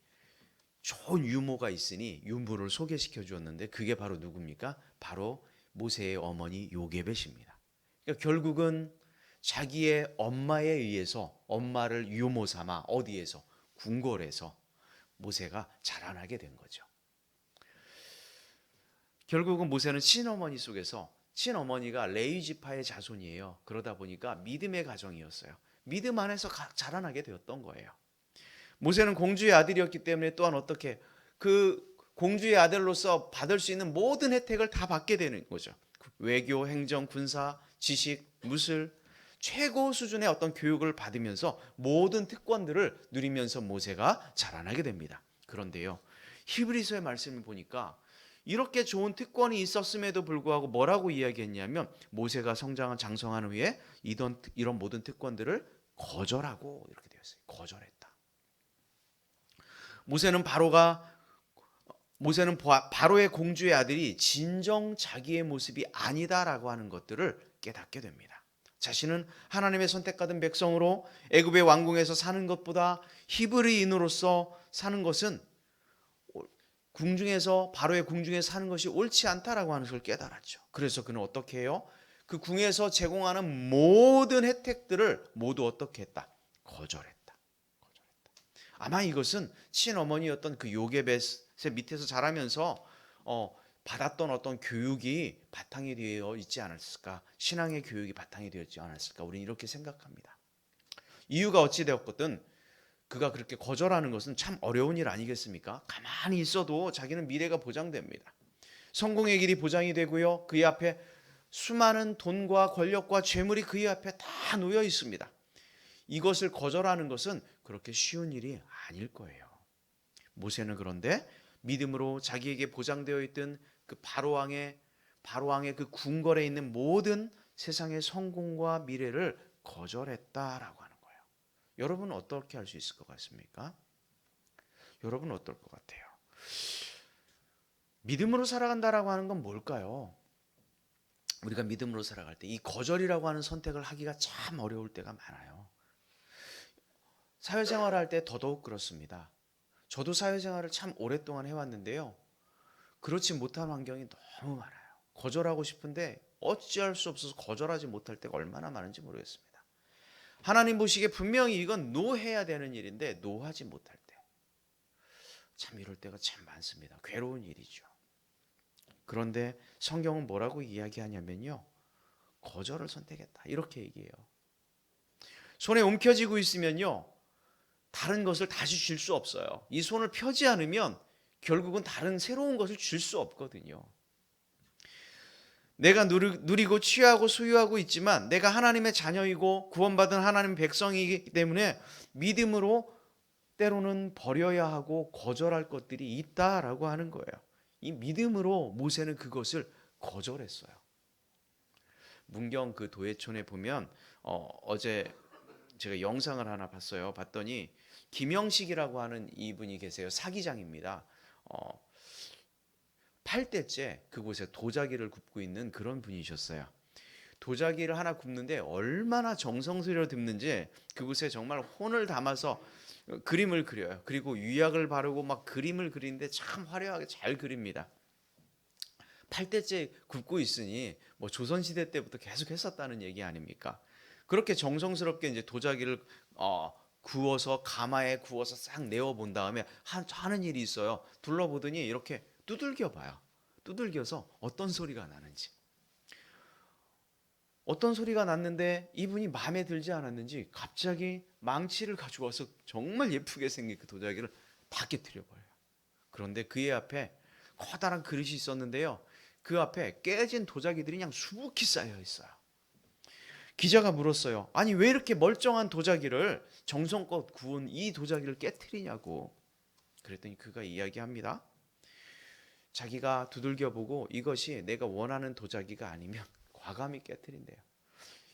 좋은 유모가 있으니 유모를 소개시켜 주었는데 그게 바로 누굽니까? 바로 모세의 어머니 요게벳입니다. 그러니까 결국은 자기의 엄마에 의해서 엄마를 유모 삼아 어디에서? 궁궐에서 모세가 자라나게 된 거죠. 결국은 모세는 친어머니 속에서 친어머니가 레위 지파의 자손이에요. 그러다 보니까 믿음의 가정이었어요. 믿음 안에서 자라나게 되었던 거예요. 모세는 공주의 아들이었기 때문에 또한 어떻게 그 공주의 아들로서 받을 수 있는 모든 혜택을 다 받게 되는 거죠. 외교, 행정, 군사, 지식, 무술 최고 수준의 어떤 교육을 받으면서 모든 특권들을 누리면서 모세가 자라나게 됩니다. 그런데요, 히브리서의 말씀을 보니까 이렇게 좋은 특권이 있었음에도 불구하고 뭐라고 이야기했냐면 모세가 성장한 장성한 후에 이런 모든 특권들을 거절하고 이렇게 되었어요. 거절했다. 모세는 바로의 공주의 아들이 진정 자기의 모습이 아니다라고 하는 것들을 깨닫게 됩니다. 자신은 하나님의 선택받은 백성으로 애굽의 왕궁에서 사는 것보다 히브리인으로서 사는 것은 바로의 궁중에 사는 것이 옳지 않다라고 하는 것을 깨달았죠. 그래서 그는 어떻게 해요? 그 궁에서 제공하는 모든 혜택들을 모두 어떻게 했다? 거절했다. 아마 이것은 친어머니였던 그 요게벳의 밑에서 자라면서 받았던 어떤 교육이 바탕이 되어 있지 않았을까? 신앙의 교육이 바탕이 되어 있지 않았을까? 우리는 이렇게 생각합니다. 이유가 어찌 되었거든 그가 그렇게 거절하는 것은 참 어려운 일 아니겠습니까? 가만히 있어도 자기는 미래가 보장됩니다. 성공의 길이 보장이 되고요. 그의 앞에 수많은 돈과 권력과 재물이 그의 앞에 다 놓여 있습니다. 이것을 거절하는 것은 그렇게 쉬운 일이 아닐 거예요. 모세는 그런데 믿음으로 자기에게 보장되어 있던 그 바로왕의 그 궁궐에 있는 모든 세상의 성공과 미래를 거절했다라고 하는 거예요. 여러분은 어떻게 할 수 있을 것 같습니까? 여러분은 어떨 것 같아요? 믿음으로 살아간다라고 하는 건 뭘까요? 우리가 믿음으로 살아갈 때 이 거절이라고 하는 선택을 하기가 참 어려울 때가 많아요. 사회생활을 할 때 더더욱 그렇습니다. 저도 사회생활을 참 오랫동안 해왔는데요. 그렇지 못한 환경이 너무 많아요. 거절하고 싶은데 어찌할 수 없어서 거절하지 못할 때가 얼마나 많은지 모르겠습니다. 하나님 보시기에 분명히 이건 노해야 되는 일인데 노하지 못할 때, 참 이럴 때가 참 많습니다. 괴로운 일이죠. 그런데 성경은 뭐라고 이야기하냐면요, 거절을 선택했다 이렇게 얘기해요. 손에 움켜쥐고 있으면요 다른 것을 다시 줄 수 없어요. 이 손을 펴지 않으면 결국은 다른 새로운 것을 줄 수 없거든요. 내가 누리고 취하고 소유하고 있지만 내가 하나님의 자녀이고 구원받은 하나님의 백성이기 때문에 믿음으로 때로는 버려야 하고 거절할 것들이 있다라고 하는 거예요. 이 믿음으로 모세는 그것을 거절했어요. 문경 그 도예촌에 보면 어제 제가 영상을 하나 봤어요. 봤더니 김영식이라고 하는 이분이 계세요. 사기장입니다. 8대째 그곳에 도자기를 굽고 있는 그런 분이셨어요. 도자기를 하나 굽는데 얼마나 정성스레 굽는지 그곳에 정말 혼을 담아서 그림을 그려요. 그리고 유약을 바르고 막 그림을 그리는데 참 화려하게 잘 그립니다. 8대째 굽고 있으니 뭐 조선시대 때부터 계속 했었다는 얘기 아닙니까? 그렇게 정성스럽게 이제 도자기를 구워서 가마에 구워서 싹 내어 본 다음에 하는 일이 있어요. 둘러보더니 이렇게 두들겨 봐요. 두들겨서 어떤 소리가 나는지. 어떤 소리가 났는데 이분이 마음에 들지 않았는지 갑자기 망치를 가져와서 정말 예쁘게 생긴 그 도자기를 다 깨트려 버려요. 그런데 그의 앞에 커다란 그릇이 있었는데요. 그 앞에 깨진 도자기들이 그냥 수북히 쌓여 있어요. 기자가 물었어요. 아니 왜 이렇게 멀쩡한 도자기를 정성껏 구운 이 도자기를 깨트리냐고. 그랬더니 그가 이야기합니다. 자기가 두들겨보고 이것이 내가 원하는 도자기가 아니면 과감히 깨트린대요.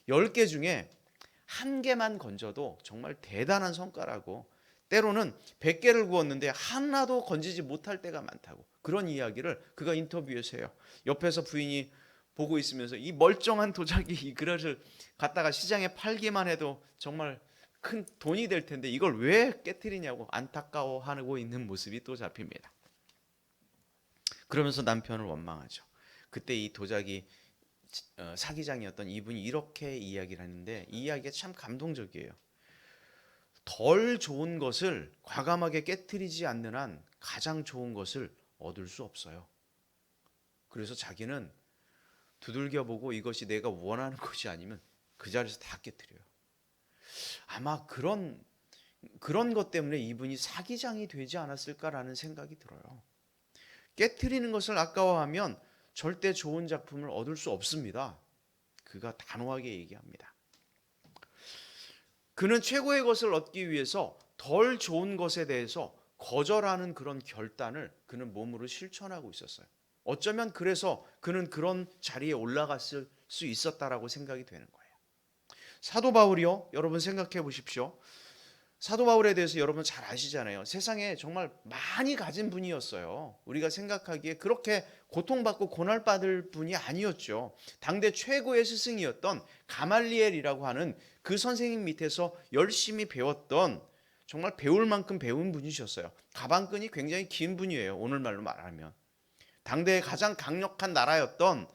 10개 중에 1개만 건져도 정말 대단한 성과라고, 때로는 100개를 구웠는데 하나도 건지지 못할 때가 많다고, 그런 이야기를 그가 인터뷰에서 해요. 옆에서 부인이 보고 있으면서 이 멀쩡한 도자기 이 그릇을 갖다가 시장에 팔기만 해도 정말 큰 돈이 될 텐데 이걸 왜 깨트리냐고 안타까워하고 있는 모습이 또 잡힙니다. 그러면서 남편을 원망하죠. 그때 이 도자기 사기장이었던 이분이 이렇게 이야기를 하는데 이 이야기가 참 감동적이에요. 덜 좋은 것을 과감하게 깨트리지 않는 한 가장 좋은 것을 얻을 수 없어요. 그래서 자기는 두들겨보고 이것이 내가 원하는 것이 아니면 그 자리에서 다 깨트려요. 아마 그런 것 때문에 이분이 사기장이 되지 않았을까라는 생각이 들어요. 깨트리는 것을 아까워하면 절대 좋은 작품을 얻을 수 없습니다. 그가 단호하게 얘기합니다. 그는 최고의 것을 얻기 위해서 덜 좋은 것에 대해서 거절하는 그런 결단을 그는 몸으로 실천하고 있었어요. 어쩌면 그래서 그는 그런 자리에 올라갔을 수 있었다라고 생각이 되는 거예요. 사도 바울이요, 여러분 생각해 보십시오. 사도 바울에 대해서 여러분 잘 아시잖아요. 세상에 정말 많이 가진 분이었어요. 우리가 생각하기에 그렇게 고통받고 고난받을 분이 아니었죠. 당대 최고의 스승이었던 가말리엘이라고 하는 그 선생님 밑에서 열심히 배웠던, 정말 배울 만큼 배운 분이셨어요. 가방끈이 굉장히 긴 분이에요. 오늘말로 말하면. 당대의 가장 강력한 나라였던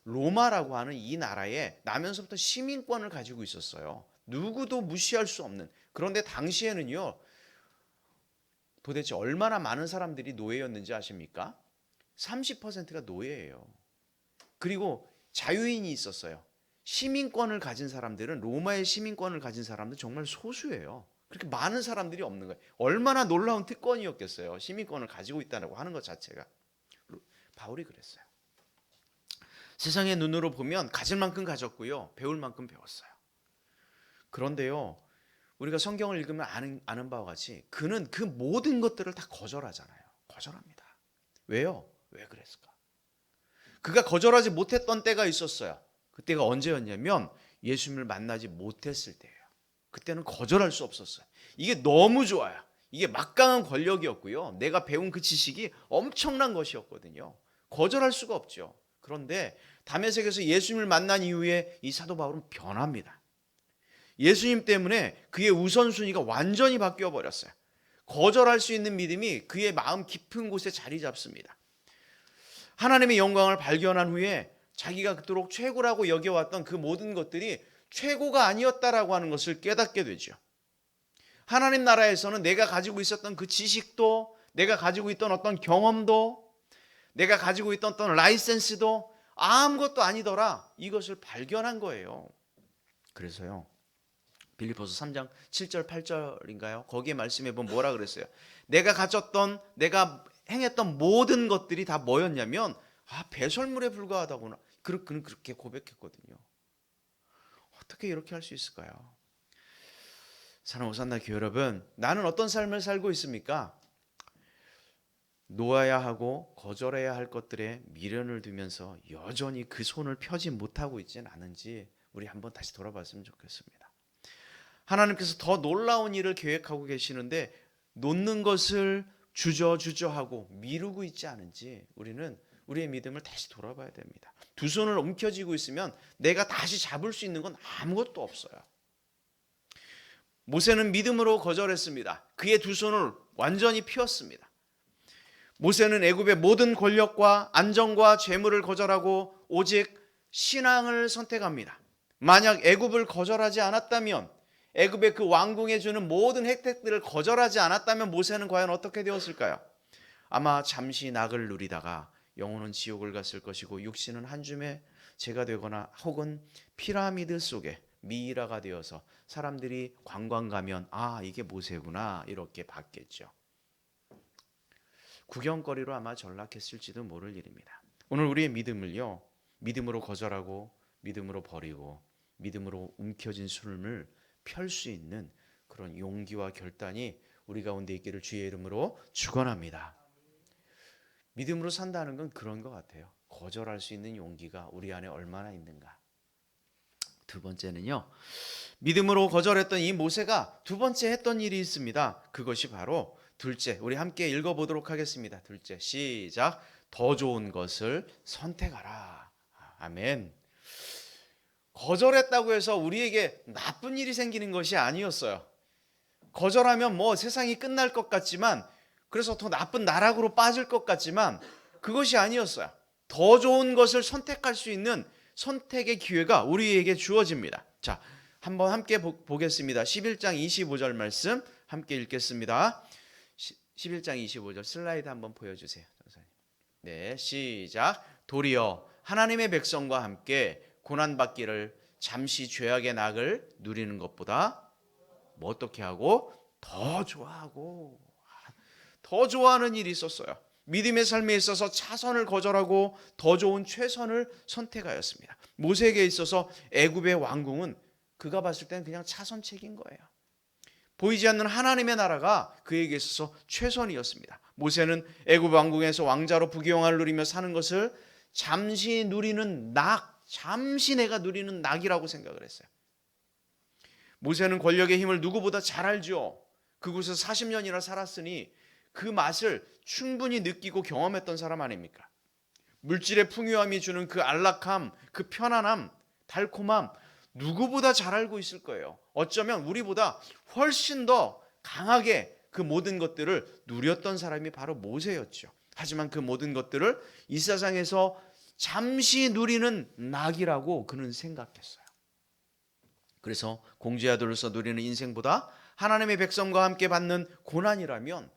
로마라고 하는 이 나라에 나면서부터 시민권을 가지고 있었어요. 누구도 무시할 수 없는. 그런데 당시에는요, 도대체 얼마나 많은 사람들이 노예였는지 아십니까? 30%가 노예예요. 그리고 자유인이 있었어요. 시민권을 가진 사람들은, 로마의 시민권을 가진 사람들은 정말 소수예요. 그렇게 많은 사람들이 없는 거예요. 얼마나 놀라운 특권이었겠어요. 시민권을 가지고 있다고 하는 것 자체가. 바울이 그랬어요. 세상의 눈으로 보면 가질 만큼 가졌고요, 배울 만큼 배웠어요. 그런데요, 우리가 성경을 읽으면 아는 바와 같이 그는 그 모든 것들을 다 거절하잖아요. 거절합니다. 왜요? 왜 그랬을까? 그가 거절하지 못했던 때가 있었어요. 그때가 언제였냐면 예수님을 만나지 못했을 때예요. 그때는 거절할 수 없었어요. 이게 너무 좋아요. 이게 막강한 권력이었고요, 내가 배운 그 지식이 엄청난 것이었거든요. 거절할 수가 없죠. 그런데 다메섹에서 예수님을 만난 이후에 이 사도 바울은 변합니다. 예수님 때문에 그의 우선순위가 완전히 바뀌어 버렸어요. 거절할 수 있는 믿음이 그의 마음 깊은 곳에 자리 잡습니다. 하나님의 영광을 발견한 후에 자기가 그토록 최고라고 여겨왔던 그 모든 것들이 최고가 아니었다라고 하는 것을 깨닫게 되죠. 하나님 나라에서는 내가 가지고 있었던 그 지식도, 내가 가지고 있던 어떤 경험도, 내가 가지고 있던 어떤 라이센스도 아무것도 아니더라, 이것을 발견한 거예요. 그래서요, 빌립보서 3장 7절 8절인가요? 거기에 말씀해 보면 뭐라 그랬어요? 내가 가졌던, 내가 행했던 모든 것들이 다 뭐였냐면 배설물에 불과하다구나. 그는 그렇게 고백했거든요. 어떻게 이렇게 할 수 있을까요? 사랑하는 오산나 교회 여러분, 나는 어떤 삶을 살고 있습니까? 놓아야 하고 거절해야 할 것들에 미련을 두면서 여전히 그 손을 펴지 못하고 있지는 않은지 우리 한번 다시 돌아봤으면 좋겠습니다. 하나님께서 더 놀라운 일을 계획하고 계시는데 놓는 것을 주저하고 미루고 있지 않은지 우리는 우리의 믿음을 다시 돌아봐야 됩니다. 두 손을 움켜쥐고 있으면 내가 다시 잡을 수 있는 건 아무것도 없어요. 모세는 믿음으로 거절했습니다. 그의 두 손을 완전히 펴었습니다. 모세는 애굽의 모든 권력과 안정과 재물을 거절하고 오직 신앙을 선택합니다. 만약 애굽을 거절하지 않았다면, 애굽의 그 왕궁에 주는 모든 혜택들을 거절하지 않았다면 모세는 과연 어떻게 되었을까요? 아마 잠시 낙을 누리다가 영혼은 지옥을 갔을 것이고 육신은 한 줌의 재가 되거나 혹은 피라미드 속에 미이라가 되어서 사람들이 관광 가면 이게 모세구나 이렇게 봤겠죠. 구경거리로 아마 전락했을지도 모를 일입니다. 오늘 우리의 믿음을요, 믿음으로 거절하고 믿음으로 버리고 믿음으로 움켜진 손을 펼 수 있는 그런 용기와 결단이 우리 가운데 있기를 주의 이름으로 축원합니다. 믿음으로 산다는 건 그런 것 같아요. 거절할 수 있는 용기가 우리 안에 얼마나 있는가. 두 번째는요, 믿음으로 거절했던 이 모세가 두 번째 했던 일이 있습니다. 그것이 바로 둘째, 우리 함께 읽어보도록 하겠습니다. 둘째, 시작. 더 좋은 것을 선택하라. 아멘. 거절했다고 해서 우리에게 나쁜 일이 생기는 것이 아니었어요. 거절하면 뭐 세상이 끝날 것 같지만, 그래서 더 나쁜 나락으로 빠질 것 같지만 그것이 아니었어요. 더 좋은 것을 선택할 수 있는 선택의 기회가 우리에게 주어집니다. 자, 한번 함께 보겠습니다. 11장 25절 말씀 함께 읽겠습니다. 11장 25절 슬라이드 한번 보여주세요. 네, 시작. 도리어 하나님의 백성과 함께 고난받기를 잠시 죄악의 낙을 누리는 것보다 뭐 어떻게 하고 더 좋아하고, 더 좋아하는 일이 있었어요. 믿음의 삶에 있어서 차선을 거절하고 더 좋은 최선을 선택하였습니다. 모세에게 있어서 애굽의 왕궁은 그가 봤을 때는 그냥 차선책인 거예요. 보이지 않는 하나님의 나라가 그에게 있어서 최선이었습니다. 모세는 애굽 왕궁에서 왕자로 부귀영화를 누리며 사는 것을 잠시 누리는 낙, 잠시 내가 누리는 낙이라고 생각을 했어요. 모세는 권력의 힘을 누구보다 잘 알죠. 그곳에서 40년이나 살았으니 그 맛을 충분히 느끼고 경험했던 사람 아닙니까? 물질의 풍요함이 주는 그 안락함, 그 편안함, 달콤함, 누구보다 잘 알고 있을 거예요. 어쩌면 우리보다 훨씬 더 강하게 그 모든 것들을 누렸던 사람이 바로 모세였죠. 하지만 그 모든 것들을 이 세상에서 잠시 누리는 낙이라고 그는 생각했어요. 그래서 공주의 아들로서 누리는 인생보다 하나님의 백성과 함께 받는 고난이라면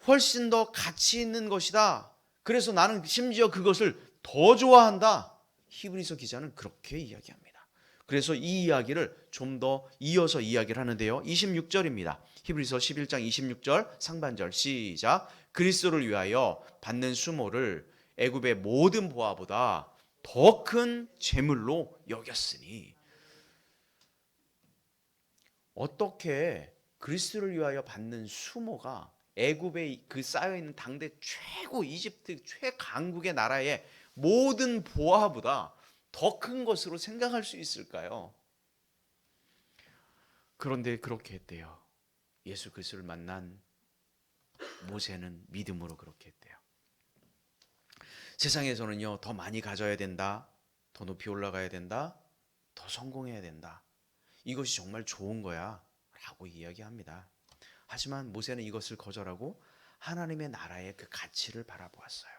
훨씬 더 가치 있는 것이다. 그래서 나는 심지어 그것을 더 좋아한다. 히브리서 기자는 그렇게 이야기합니다. 그래서 이 이야기를 좀 더 이어서 이야기를 하는데요. 26절입니다. 히브리서 11장 26절 상반절 시작. 그리스도를 위하여 받는 수모를 애굽의 모든 보화보다 더 큰 재물로 여겼으니. 어떻게 그리스도를 위하여 받는 수모가 애굽에 그 쌓여있는 당대 최고 이집트 최강국의 나라의 모든 보화보다 더 큰 것으로 생각할 수 있을까요? 그런데 그렇게 했대요. 예수 그리스도를 만난 모세는 믿음으로 그렇게 했대요. 세상에서는요, 더 많이 가져야 된다, 더 높이 올라가야 된다, 더 성공해야 된다, 이것이 정말 좋은 거야 라고 이야기합니다. 하지만 모세는 이것을 거절하고 하나님의 나라의 그 가치를 바라보았어요.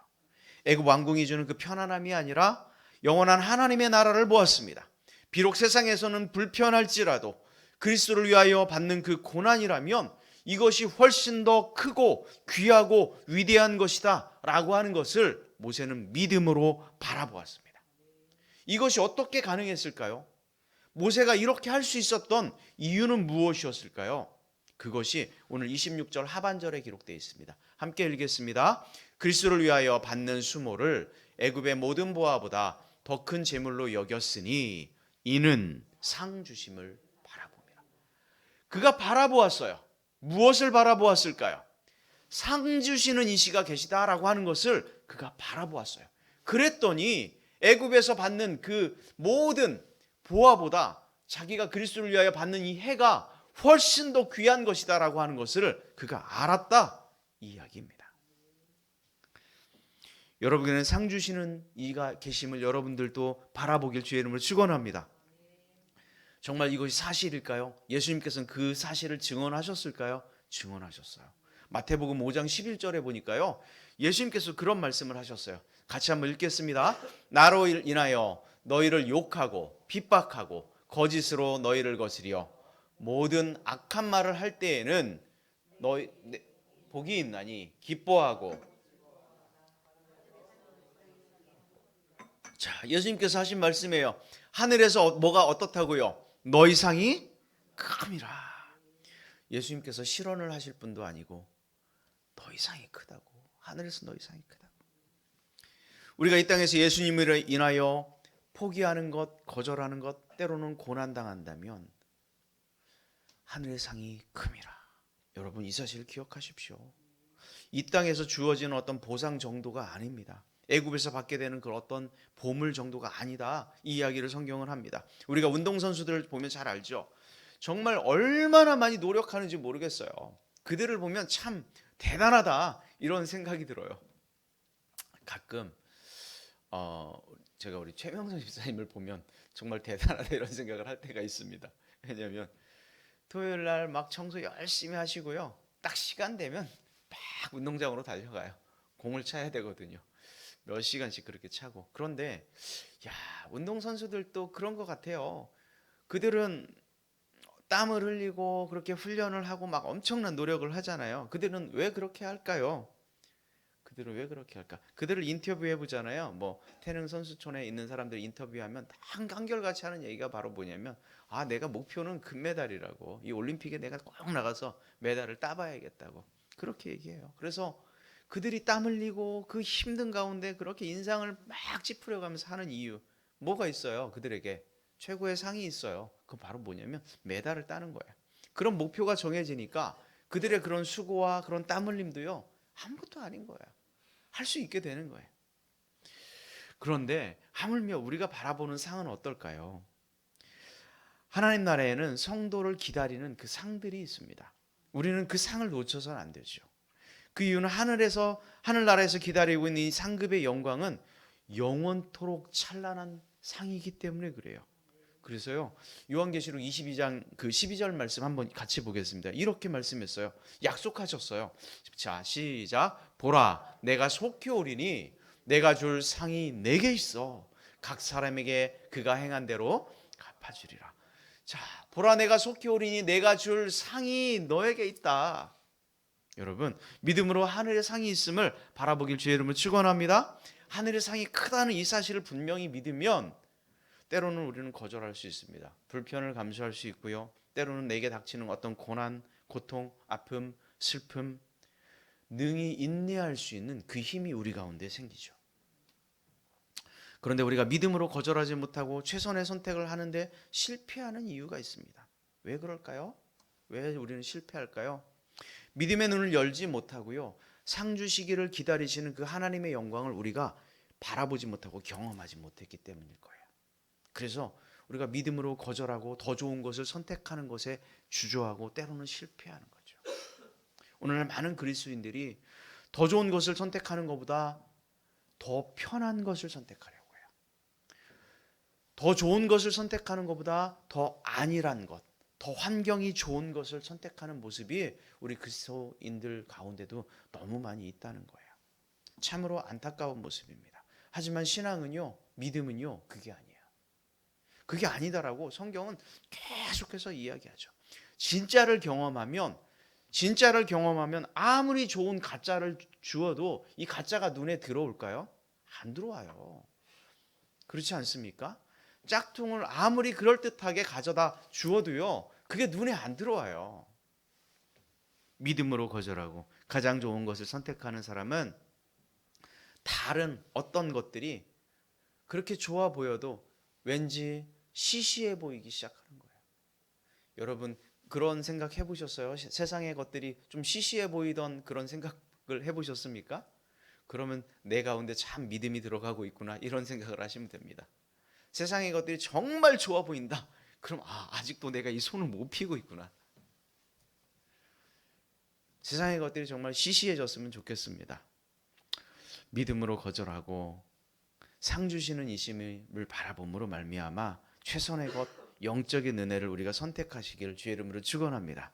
애굽 왕궁이 주는 그 편안함이 아니라 영원한 하나님의 나라를 보았습니다. 비록 세상에서는 불편할지라도 그리스도를 위하여 받는 그 고난이라면 이것이 훨씬 더 크고 귀하고 위대한 것이다 라고 하는 것을 모세는 믿음으로 바라보았습니다. 이것이 어떻게 가능했을까요? 모세가 이렇게 할 수 있었던 이유는 무엇이었을까요? 그것이 오늘 26절 하반절에 기록되어 있습니다. 함께 읽겠습니다. 그리스도를 위하여 받는 수모를 애굽의 모든 보화보다 더 큰 재물로 여겼으니 이는 상 주심을 바라봅니다. 그가 바라보았어요. 무엇을 바라보았을까요? 상 주시는 이시가 계시다라고 하는 것을 그가 바라보았어요. 그랬더니 애굽에서 받는 그 모든 보화보다 자기가 그리스도를 위하여 받는 이 해가 훨씬 더 귀한 것이다라고 하는 것을 그가 알았다 이 이야기입니다. 여러분에게는 상 주시는 이가 계심을 여러분들도 바라보길 주의 이름으로 축원합니다. 정말 이것이 사실일까요? 예수님께서는 그 사실을 증언하셨을까요? 증언하셨어요. 마태복음 5장 11절에 보니까요, 예수님께서 그런 말씀을 하셨어요. 같이 한번 읽겠습니다. 나로 인하여 너희를 욕하고 핍박하고 거짓으로 너희를 거스려 모든 악한 말을 할 때에는 너희 복이 있나니 기뻐하고. 자, 예수님께서 하신 말씀이에요. 하늘에서 뭐가 어떻다고요? 너희 상이 큼이라. 예수님께서 실언을 하실 분도 아니고 너희 상이 크다고. 하늘에서 너희 상이 크다고. 우리가 이 땅에서 예수님을 인하여 포기하는 것, 거절하는 것, 때로는 고난당한다면 하늘의 상이 큼이라. 여러분 이 사실을 기억하십시오. 이 땅에서 주어지는 어떤 보상 정도가 아닙니다. 애굽에서 받게 되는 그 어떤 보물 정도가 아니다. 이 이야기를 성경은 합니다. 우리가 운동선수들을 보면 잘 알죠. 정말 얼마나 많이 노력하는지 모르겠어요. 그들을 보면 참 대단하다 이런 생각이 들어요. 가끔 제가 우리 최명선 집사님을 보면 정말 대단하다 이런 생각을 할 때가 있습니다. 왜냐하면 토요일 날 막 청소 열심히 하시고요. 딱 시간 되면 막 운동장으로 달려가요. 공을 차야 되거든요. 몇 시간씩 그렇게 차고. 그런데 운동선수들도 그런 것 같아요. 그들은 땀을 흘리고 그렇게 훈련을 하고 막 엄청난 노력을 하잖아요. 그들은 왜 그렇게 할까요? 그들은 왜 그렇게 할까? 그들을 인터뷰해 보잖아요. 뭐 태릉 선수촌에 있는 사람들 인터뷰하면 한결같이 하는 얘기가 바로 뭐냐면 내가 목표는 금메달이라고. 이 올림픽에 내가 꼭 나가서 메달을 따봐야겠다고. 그렇게 얘기해요. 그래서 그들이 땀 흘리고 그 힘든 가운데 그렇게 인상을 막 찌푸려가면서 하는 이유 뭐가 있어요? 그들에게 최고의 상이 있어요. 그건 바로 뭐냐면 메달을 따는 거예요. 그런 목표가 정해지니까 그들의 그런 수고와 그런 땀 흘림도요 아무것도 아닌 거예요. 할 수 있게 되는 거예요. 그런데 하물며 우리가 바라보는 상은 어떨까요? 하나님 나라에는 성도를 기다리는 그 상들이 있습니다. 우리는 그 상을 놓쳐서는 안 되죠. 그 이유는 하늘나라에서 기다리고 있는 이 상급의 영광은 영원토록 찬란한 상이기 때문에 그래요. 그래서요 요한계시록 22장 그 12절 말씀 한번 같이 보겠습니다. 이렇게 말씀했어요. 약속하셨어요. 자 시작. 보라 내가 속히 오리니 내가 줄 상이 내게 있어. 각 사람에게 그가 행한 대로 갚아주리라. 자 보라 내가 속히 오리니 내가 줄 상이 너에게 있다. 여러분 믿음으로 하늘의 상이 있음을 바라보길 주의 이름으로 축원합니다. 하늘의 상이 크다는 이 사실을 분명히 믿으면 때로는 우리는 거절할 수 있습니다. 불편을 감수할 수 있고요. 때로는 내게 닥치는 어떤 고난, 고통, 아픔, 슬픔 능히 인내할 수 있는 그 힘이 우리 가운데 생기죠. 그런데 우리가 믿음으로 거절하지 못하고 최선의 선택을 하는데 실패하는 이유가 있습니다. 왜 그럴까요? 왜 우리는 실패할까요? 믿음의 눈을 열지 못하고요. 상 주시기를 기다리시는 그 하나님의 영광을 우리가 바라보지 못하고 경험하지 못했기 때문일 거예요. 그래서 우리가 믿음으로 거절하고 더 좋은 것을 선택하는 것에 주저하고 때로는 실패하는 거죠. 오늘날 많은 그리스도인들이 더 좋은 것을 선택하는 것보다 더 편한 것을 선택하려고 해요. 더 좋은 것을 선택하는 것보다 더 안일한 것, 더 환경이 좋은 것을 선택하는 모습이 우리 그리스도인들 가운데도 너무 많이 있다는 거예요. 참으로 안타까운 모습입니다. 하지만 신앙은요, 믿음은요, 그게 아니에요. 그게 아니다라고 성경은 계속해서 이야기하죠. 진짜를 경험하면 아무리 좋은 가짜를 주어도 이 가짜가 눈에 들어올까요? 안 들어와요. 그렇지 않습니까? 짝퉁을 아무리 그럴듯하게 가져다 주어도요, 그게 눈에 안 들어와요. 믿음으로 거절하고 가장 좋은 것을 선택하는 사람은 다른 어떤 것들이 그렇게 좋아 보여도 왠지 시시해 보이기 시작하는 거예요. 여러분 그런 생각 해보셨어요? 세상의 것들이 좀 시시해 보이던 그런 생각을 해보셨습니까? 그러면 내 가운데 참 믿음이 들어가고 있구나, 이런 생각을 하시면 됩니다. 세상의 것들이 정말 좋아 보인다. 그럼 아직도 내가 이 손을 못 피고 있구나. 세상의 것들이 정말 시시해졌으면 좋겠습니다. 믿음으로 거절하고 상 주시는 이심을 바라봄으로 말미암아 최선의 것, 영적인 은혜를 우리가 선택하시기를 주의 이름으로 축원합니다.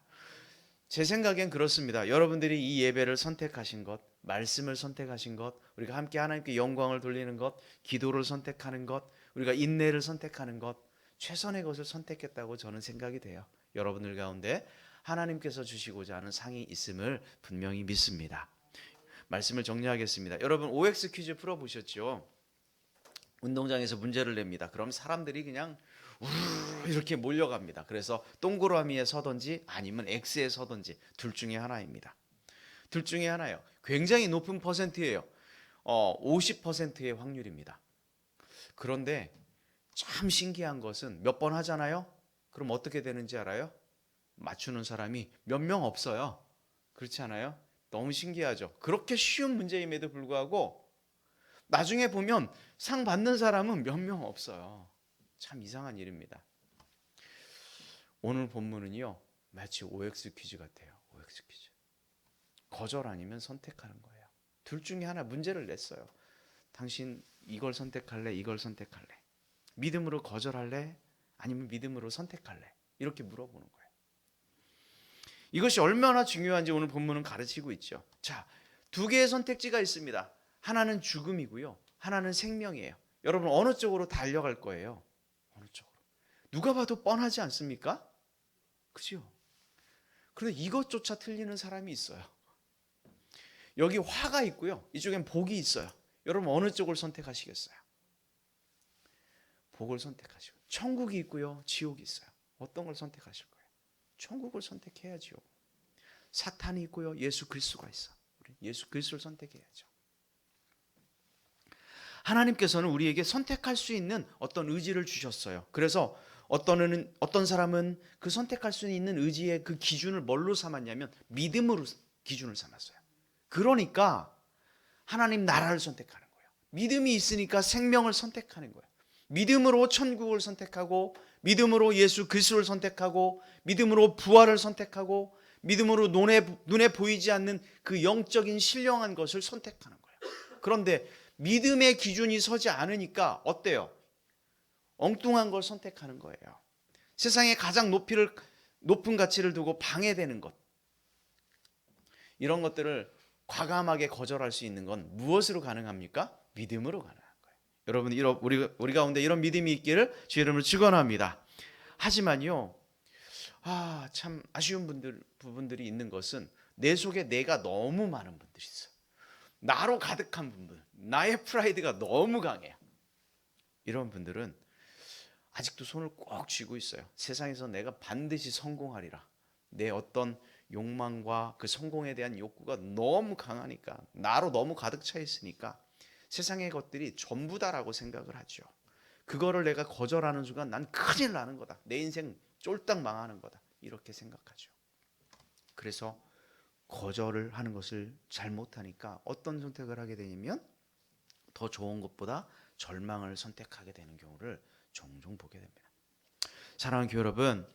제 생각엔 그렇습니다. 여러분들이 이 예배를 선택하신 것, 말씀을 선택하신 것, 우리가 함께 하나님께 영광을 돌리는 것, 기도를 선택하는 것, 우리가 인내를 선택하는 것, 최선의 것을 선택했다고 저는 생각이 돼요. 여러분들 가운데 하나님께서 주시고자 하는 상이 있음을 분명히 믿습니다. 말씀을 정리하겠습니다. 여러분 OX 퀴즈 풀어보셨죠? 운동장에서 문제를 냅니다. 그럼 사람들이 그냥 우르르 이렇게 몰려갑니다. 그래서 동그라미에 서든지 아니면 X에 서든지 둘 중에 하나입니다. 둘 중에 하나예요. 굉장히 높은 퍼센트예요. 50%의 확률입니다. 그런데 참 신기한 것은 몇 번 하잖아요. 그럼 어떻게 되는지 알아요? 맞추는 사람이 몇 명 없어요. 그렇지 않아요? 너무 신기하죠. 그렇게 쉬운 문제임에도 불구하고 나중에 보면 상 받는 사람은 몇 명 없어요. 참 이상한 일입니다. 오늘 본문은요, 마치 OX 퀴즈 같아요. OX 퀴즈. 거절 아니면 선택하는 거예요. 둘 중에 하나 문제를 냈어요. 당신 이걸 선택할래? 이걸 선택할래? 믿음으로 거절할래? 아니면 믿음으로 선택할래? 이렇게 물어보는 거예요. 이것이 얼마나 중요한지 오늘 본문은 가르치고 있죠. 자, 두 개의 선택지가 있습니다. 하나는 죽음이고요, 하나는 생명이에요. 여러분 어느 쪽으로 달려갈 거예요? 어느 쪽으로? 누가 봐도 뻔하지 않습니까? 그죠? 그런데 이것조차 틀리는 사람이 있어요. 여기 화가 있고요, 이쪽엔 복이 있어요. 여러분 어느 쪽을 선택하시겠어요? 복을 선택하시고, 천국이 있고요, 지옥이 있어요. 어떤 걸 선택하실 거예요? 천국을 선택해야죠. 사탄이 있고요, 예수 그리스도가 있어. 우리 예수 그리스도를 선택해야죠. 하나님께서는 우리에게 선택할 수 있는 어떤 의지를 주셨어요. 그래서 어떤 사람은 그 선택할 수 있는 의지의 그 기준을 뭘로 삼았냐면 믿음으로 기준을 삼았어요. 그러니까 하나님 나라를 선택하는 거예요. 믿음이 있으니까 생명을 선택하는 거예요. 믿음으로 천국을 선택하고, 믿음으로 예수 그리스도를 선택하고, 믿음으로 부활을 선택하고, 믿음으로 눈에 보이지 않는 그 영적인 신령한 것을 선택하는 거예요. 그런데 믿음의 기준이 서지 않으니까 어때요? 엉뚱한 걸 선택하는 거예요. 세상에 가장 높은 가치를 두고 방해되는 것, 이런 것들을 과감하게 거절할 수 있는 건 무엇으로 가능합니까? 믿음으로 가능한 거예요. 여러분 우리 가운데 이런 믿음이 있기를 주의 이름으로 축원합니다. 하지만요, 참 아쉬운 부분들이 있는 것은 내 속에 내가 너무 많은 분들이 있어요. 나로 가득한 분들, 나의 프라이드가 너무 강해요. 이런 분들은 아직도 손을 꼭 쥐고 있어요. 세상에서 내가 반드시 성공하리라. 내 어떤 욕망과 그 성공에 대한 욕구가 너무 강하니까, 나로 너무 가득 차 있으니까 세상의 것들이 전부다라고 생각을 하죠. 그거를 내가 거절하는 순간 난 큰일 나는 거다, 내 인생 쫄딱 망하는 거다, 이렇게 생각하죠. 그래서 거절을 하는 것을 잘못하니까 어떤 선택을 하게 되냐면 더 좋은 것보다 절망을 선택하게 되는 경우를 종종 보게 됩니다. 사랑하는 교회 여러분,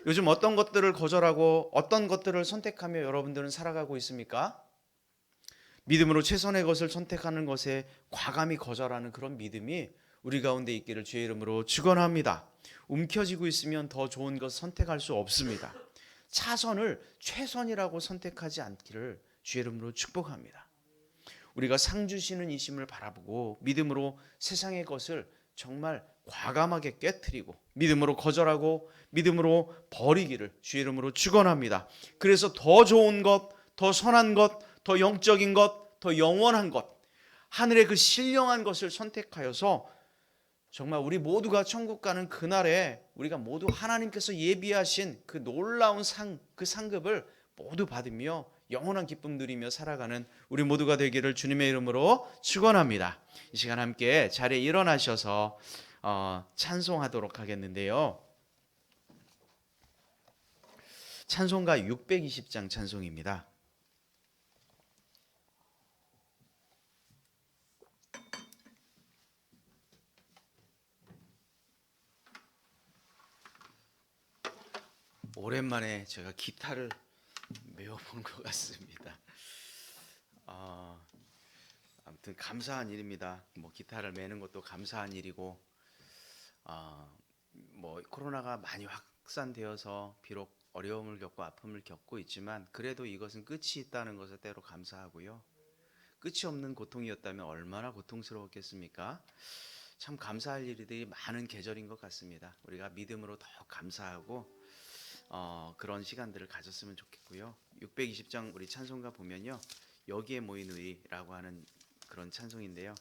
요즘 어떤 것들을 거절하고 어떤 것들을 선택하며 여러분들은 살아가고 있습니까? 믿음으로 최선의 것을 선택하는 것에 과감히 거절하는 그런 믿음이 우리 가운데 있기를 주의 이름으로 축원합니다. 움켜쥐고 있으면 더 좋은 것 선택할 수 없습니다. 차선을 최선이라고 선택하지 않기를 주의 이름으로 축복합니다. 우리가 상 주시는 이심을 바라보고 믿음으로 세상의 것을 정말 과감하게 깨트리고 믿음으로 거절하고 믿음으로 버리기를 주의 이름으로 축원합니다. 그래서 더 좋은 것, 더 선한 것, 더 영적인 것, 더 영원한 것, 하늘의 그 신령한 것을 선택하여서 정말 우리 모두가 천국 가는 그날에 우리가 모두 하나님께서 예비하신 그 놀라운 상, 그 상급을 모두 받으며 영원한 기쁨 누리며 살아가는 우리 모두가 되기를 주님의 이름으로 축원합니다. 이 시간 함께 자리에 일어나셔서 찬송하도록 하겠는데요. 찬송가 620장 찬송입니다. 오랜만에 제가 기타를 배워본 것 같습니다. 아무튼 감사한 일입니다. 뭐 기타를 매는 것도 감사한 일이고, 뭐 코로나가 많이 확산되어서 비록 어려움을 겪고 아픔을 겪고 있지만 그래도 이것은 끝이 있다는 것에 때로 감사하고요. 끝이 없는 고통이었다면 얼마나 고통스러웠겠습니까? 참 감사할 일들이 많은 계절인 것 같습니다. 우리가 믿음으로 더 감사하고 그런 시간들을 가졌으면 좋겠고요. 620장 우리 찬송가 보면요, 여기에 모인 우리라고 하는 그런 찬송인데요.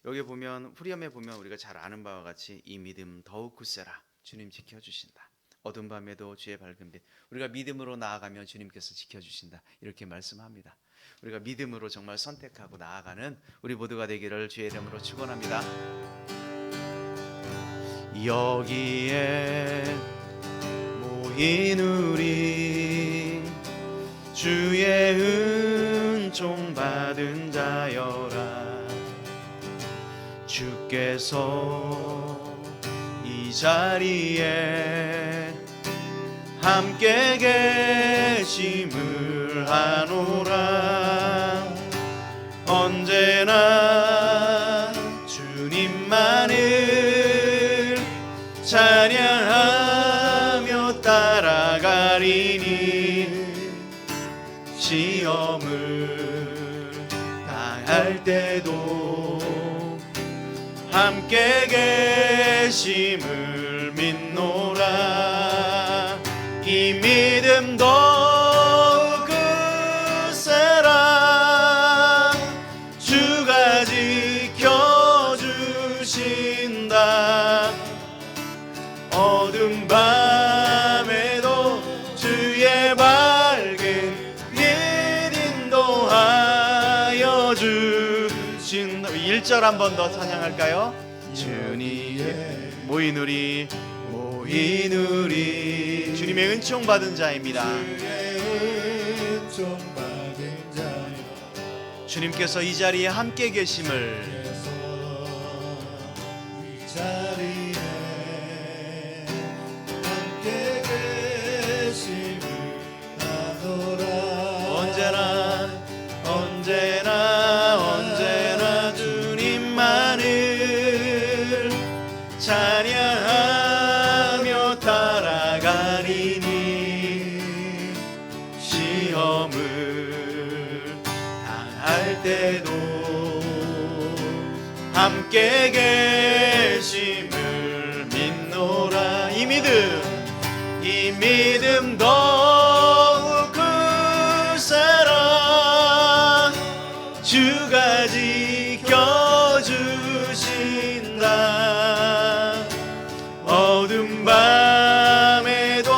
여기 보면 후렴에 보면 우리가 잘 아는 바와 같이 이 믿음 더욱 굳세라, 주님 지켜주신다. 어두운 밤에도 주의 밝은 빛, 우리가 믿음으로 나아가면 주님께서 지켜주신다, 이렇게 말씀합니다. 우리가 믿음으로 정말 선택하고 나아가는 우리 모두가 되기를 주의 이름으로 축원합니다. 여기에 모인 우리 주의 은총 받은 자여라. 주께서 이 자리에 함께 계심을 아노라. 언제나 주님만을 찬양하며 따라가리니 시험을 당할 때도 함께 계심을 믿노라. 이 믿음 더욱 굳세라. 주가 지켜주신다. 어둠 밤에도 주의 밝은 빛 인도하여 주신다. 1절 한 번 더 찬양할까요? 주님 모인 우리 주님의 은총 받은 자입니다. 주님께서 이 자리에 함께 계심을 언제나 주님만을 찬양하며 따라가리니 시험을 당할 때도 함께 계심을 믿노라. 이 믿음 더욱 굳세라. 주가 지켜주신다. 어둠 밤에도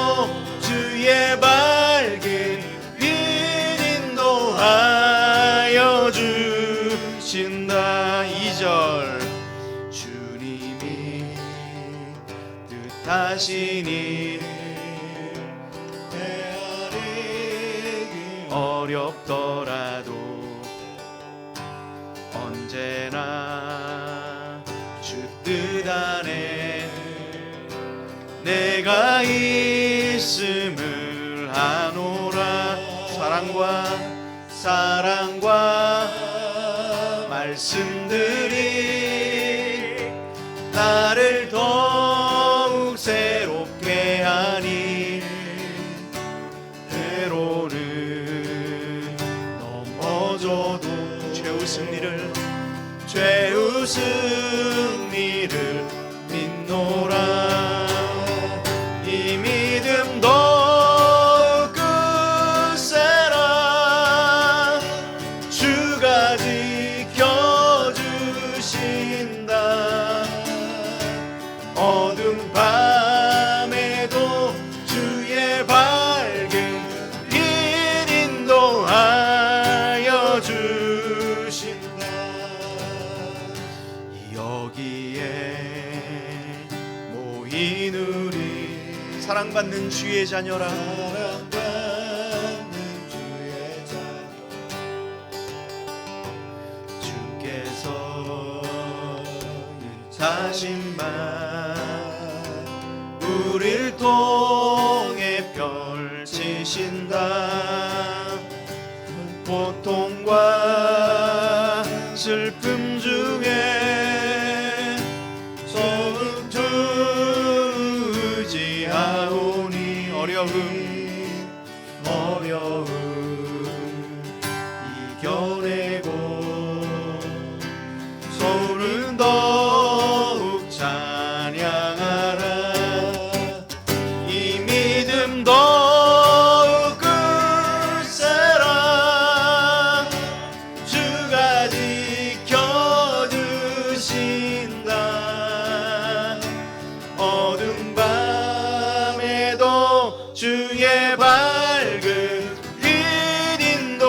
주의 밝은 빛 인도하여 주신다. 2절 주님이 뜻하신 일 헤아리기 어렵더라도 언제나 주 뜻 안에 내가 있음을 아노라. 사랑과 말씀들이 나를 더욱 새롭게 하니 때로는 넘어져도 죄 웃음 어두운 밤에도 주의 밝은 빛 인도하여 주신다. 여기에 모인 우리 사랑받는 주의 자녀라. 사랑받는 주의 자녀, 주께서 자신만 우릴 통해 펼치신다. 고통과 슬픔 중에 소름 의지하오니 어려움 이겨내고 소름 더욱 찬양하라. 이 믿음 더욱 굳세라. 주가 지켜주신다. 어두운 밤에도 주의 밝은 빛 인도하여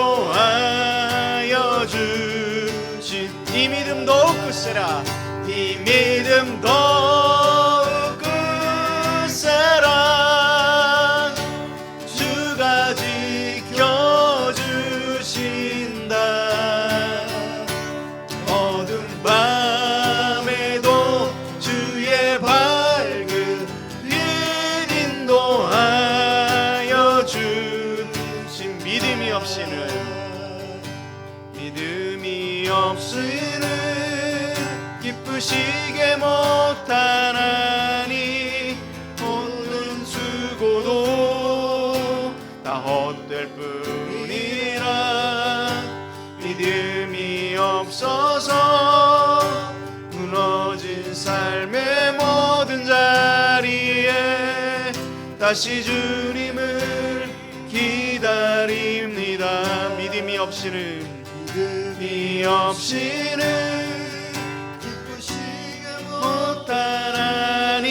주신 이 믿음 더욱 굳세라. 이 믿음 더욱 굳세라. 주가 지켜주신다. 어두운 밤에도 주의 밝은 빛 인도하여 주신 믿음이 없이는 기쁘시게 못하나니 모든 수고도 다 헛될 뿐이라. 믿음이 없어서 무너진 삶의 모든 자리에 다시 주님을 기다립니다. 믿음이 없이는 기쁘시게 못하나니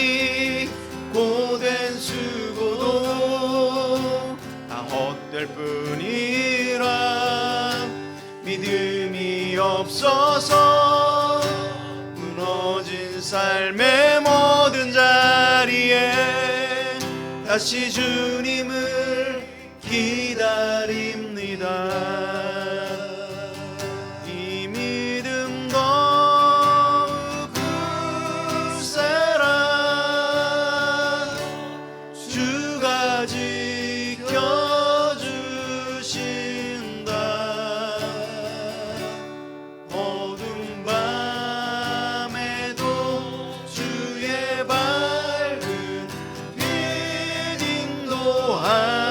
고된 수고도 다 헛될 뿐이라. 믿음이 없어서 무너진 삶의 모든 자리에 다시 주님을 기다립니다. 이 믿음 더욱 굳세라. 주가 지켜주신다. 어두운 밤에도 주의 밝은 빛 인도하여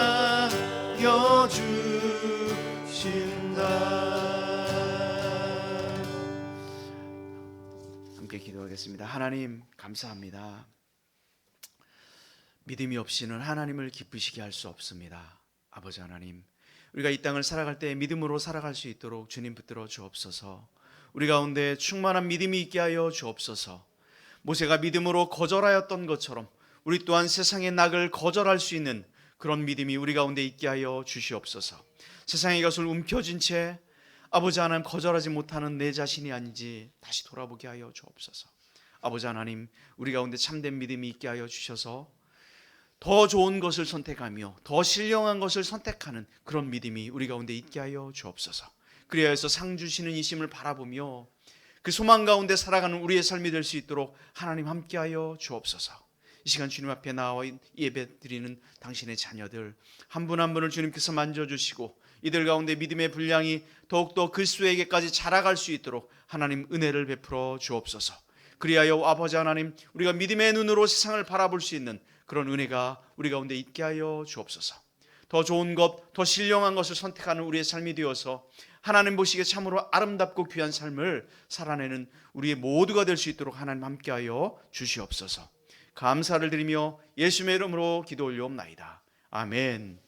주신다. 함께 기도하겠습니다. 하나님 감사합니다. 믿음이 없이는 하나님을 기쁘시게 할 수 없습니다. 아버지 하나님, 우리가 이 땅을 살아갈 때 믿음으로 살아갈 수 있도록 주님 붙들어 주옵소서. 우리 가운데 충만한 믿음이 있게 하여 주옵소서. 모세가 믿음으로 거절하였던 것처럼 우리 또한 세상의 낙을 거절할 수 있는 그런 믿음이 우리 가운데 있게 하여 주시옵소서. 세상의 것을 움켜쥔 채 아버지 하나님 거절하지 못하는 내 자신이 아닌지 다시 돌아보게 하여 주옵소서. 아버지 하나님, 우리 가운데 참된 믿음이 있게 하여 주셔서 더 좋은 것을 선택하며 더 신령한 것을 선택하는 그런 믿음이 우리 가운데 있게 하여 주옵소서. 그리하여 해서 상 주시는 이심을 바라보며 그 소망 가운데 살아가는 우리의 삶이 될 수 있도록 하나님 함께하여 주옵소서. 이 시간 주님 앞에 나와 예배 드리는 당신의 자녀들 한 분 한 분을 주님께서 만져주시고 이들 가운데 믿음의 분량이 더욱더 그리스도에게까지 자라갈 수 있도록 하나님 은혜를 베풀어 주옵소서. 그리하여 아버지 하나님, 우리가 믿음의 눈으로 세상을 바라볼 수 있는 그런 은혜가 우리 가운데 있게 하여 주옵소서. 더 좋은 것, 더 신령한 것을 선택하는 우리의 삶이 되어서 하나님 보시기에 참으로 아름답고 귀한 삶을 살아내는 우리의 모두가 될 수 있도록 하나님 함께하여 주시옵소서. 감사를 드리며 예수의 이름으로 기도 올려옵나이다. 아멘.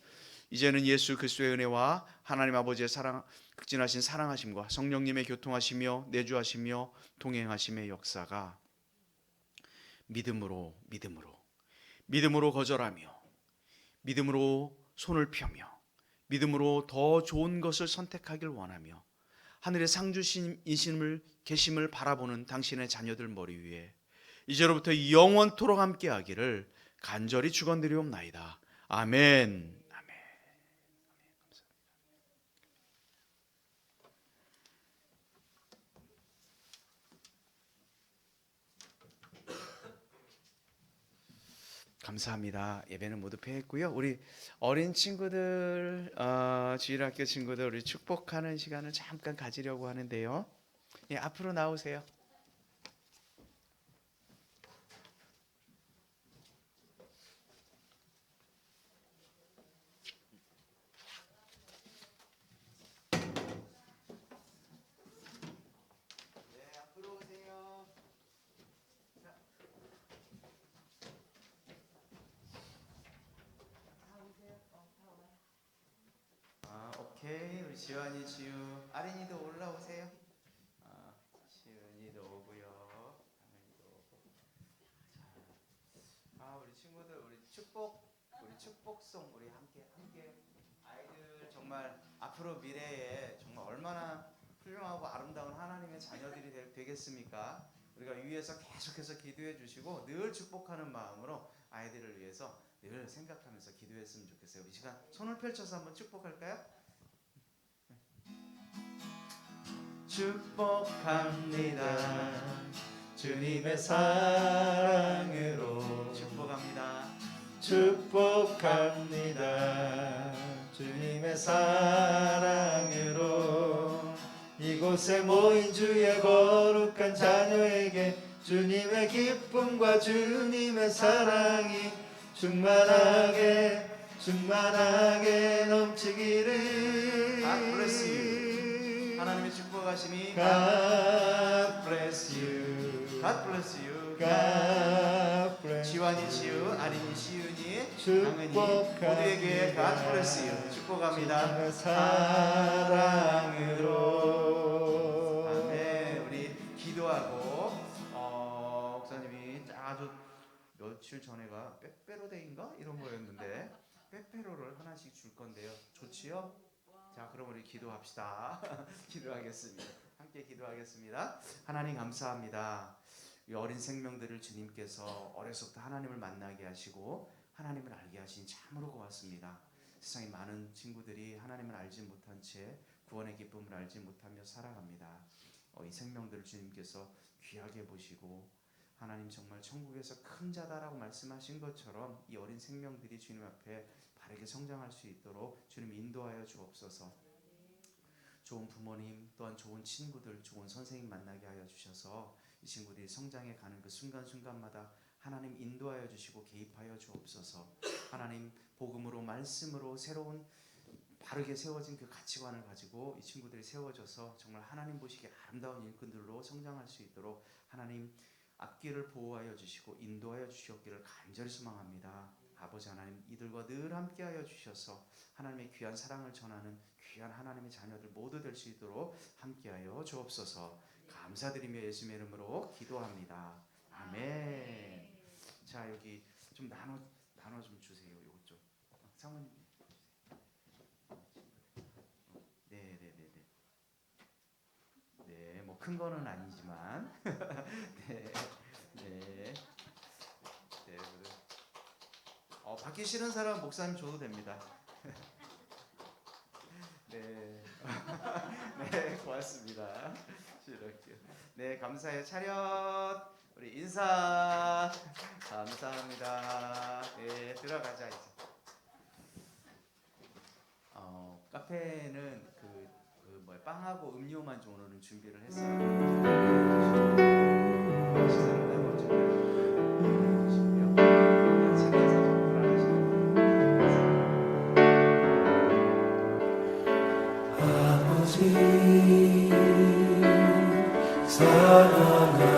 이제는 예수 그리스도의 은혜와 하나님 아버지의 사랑, 극진하신 사랑하심과 성령님의 교통하시며 내주하시며 동행하심의 역사가 믿음으로 거절하며 믿음으로 손을 펴며 믿음으로 더 좋은 것을 선택하길 원하며 하늘의 상주이심을 계심을 바라보는 당신의 자녀들 머리 위에 이제로부터 영원토록 함께하기를 간절히 축원드리옵나이다. 아멘. 감사합니다. 예배는 모두 폐했고요. 우리 어린 친구들, 주일학교 친구들 우리 축복하는 시간을 잠깐 가지려고 하는데요. 예, 앞으로 나오세요. 네, 앞으로 오세요. 오케이. 우리 지환이, 지우, 아린이도 올라오세요. 지은이도 오고요. 당연히도 오고. 우리 친구들 우리 축복송 우리 함께 아이들 정말 앞으로 미래에 정말 얼마나 훌륭하고 아름다운 하나님의 자녀들이 되겠습니까? 우리가 위에서 계속해서 기도해 주시고 늘 축복하는 마음으로 아이들을 위해서 늘 생각하면서 기도했으면 좋겠어요. 이 시간 손을 펼쳐서 한번 축복할까요? 축복합니다. 주님의 사랑으로 축복합니다. 축복합니다. 주님의 사랑으로 이곳에 모인 주의 거룩한 자녀에게 주님의 기쁨과 주님의 사랑이 충만하게 넘치기를. God bless you. 하나님의 축복하심이 God bless you. God bless you. God bless you. 지환이, 지우, 아린이, 시윤이, 당연히 축복합니다. 모두에게 God bless you. 축복합니다. 주님의 사랑으로. 아멘. 우리 기도하고 목사님이 아주 며칠 전에가 빼빼로데이인가 이런 거였는데 빼빼로를 하나씩 줄 건데요. 좋지요? 자, 그럼 우리 기도합시다. 기도하겠습니다. 함께 기도하겠습니다. 하나님 감사합니다. 이 어린 생명들을 주님께서 어려서부터 하나님을 만나게 하시고 하나님을 알게 하신 참으로 고맙습니다. 세상에 많은 친구들이 하나님을 알지 못한 채 구원의 기쁨을 알지 못하며 살아갑니다. 이 생명들을 주님께서 귀하게 보시고 하나님 정말 천국에서 큰 자다라고 말씀하신 것처럼 이 어린 생명들이 주님 앞에 바르게 성장할 수 있도록 주님 인도하여 주옵소서. 좋은 부모님 또한 좋은 친구들 좋은 선생님 만나게 하여 주셔서 이 친구들이 성장해 가는 그 순간순간마다 하나님 인도하여 주시고 개입하여 주옵소서. 하나님 복음으로 말씀으로 새로운 바르게 세워진 그 가치관을 가지고 이 친구들이 세워져서 정말 하나님 보시기에 아름다운 일꾼들로 성장할 수 있도록 하나님 앞길을 보호하여 주시고 인도하여 주시옵기를 간절히 소망합니다. 아버지 하나님 이들과 늘 함께하여 주셔서 하나님의 귀한 사랑을 전하는 귀한 하나님의 자녀들 모두 될 수 있도록 함께하여 주옵소서. 감사드리며 예수님의 이름으로 기도합니다. 아멘. 자, 여기 좀 나눠 좀 주세요. 요것 좀 사모님. 네, 뭐 큰 거는 아니지만 네. 받기 싫은 사람 목사님 줘도 됩니다. 네. 네, 고맙습니다. 이렇게. 네, 감사해요. 차렷. 우리 인사. 감사합니다. 네, 들어가자 이제. 카페는 빵하고 음료만 좀 오늘은 준비를 했어요. 사랑하는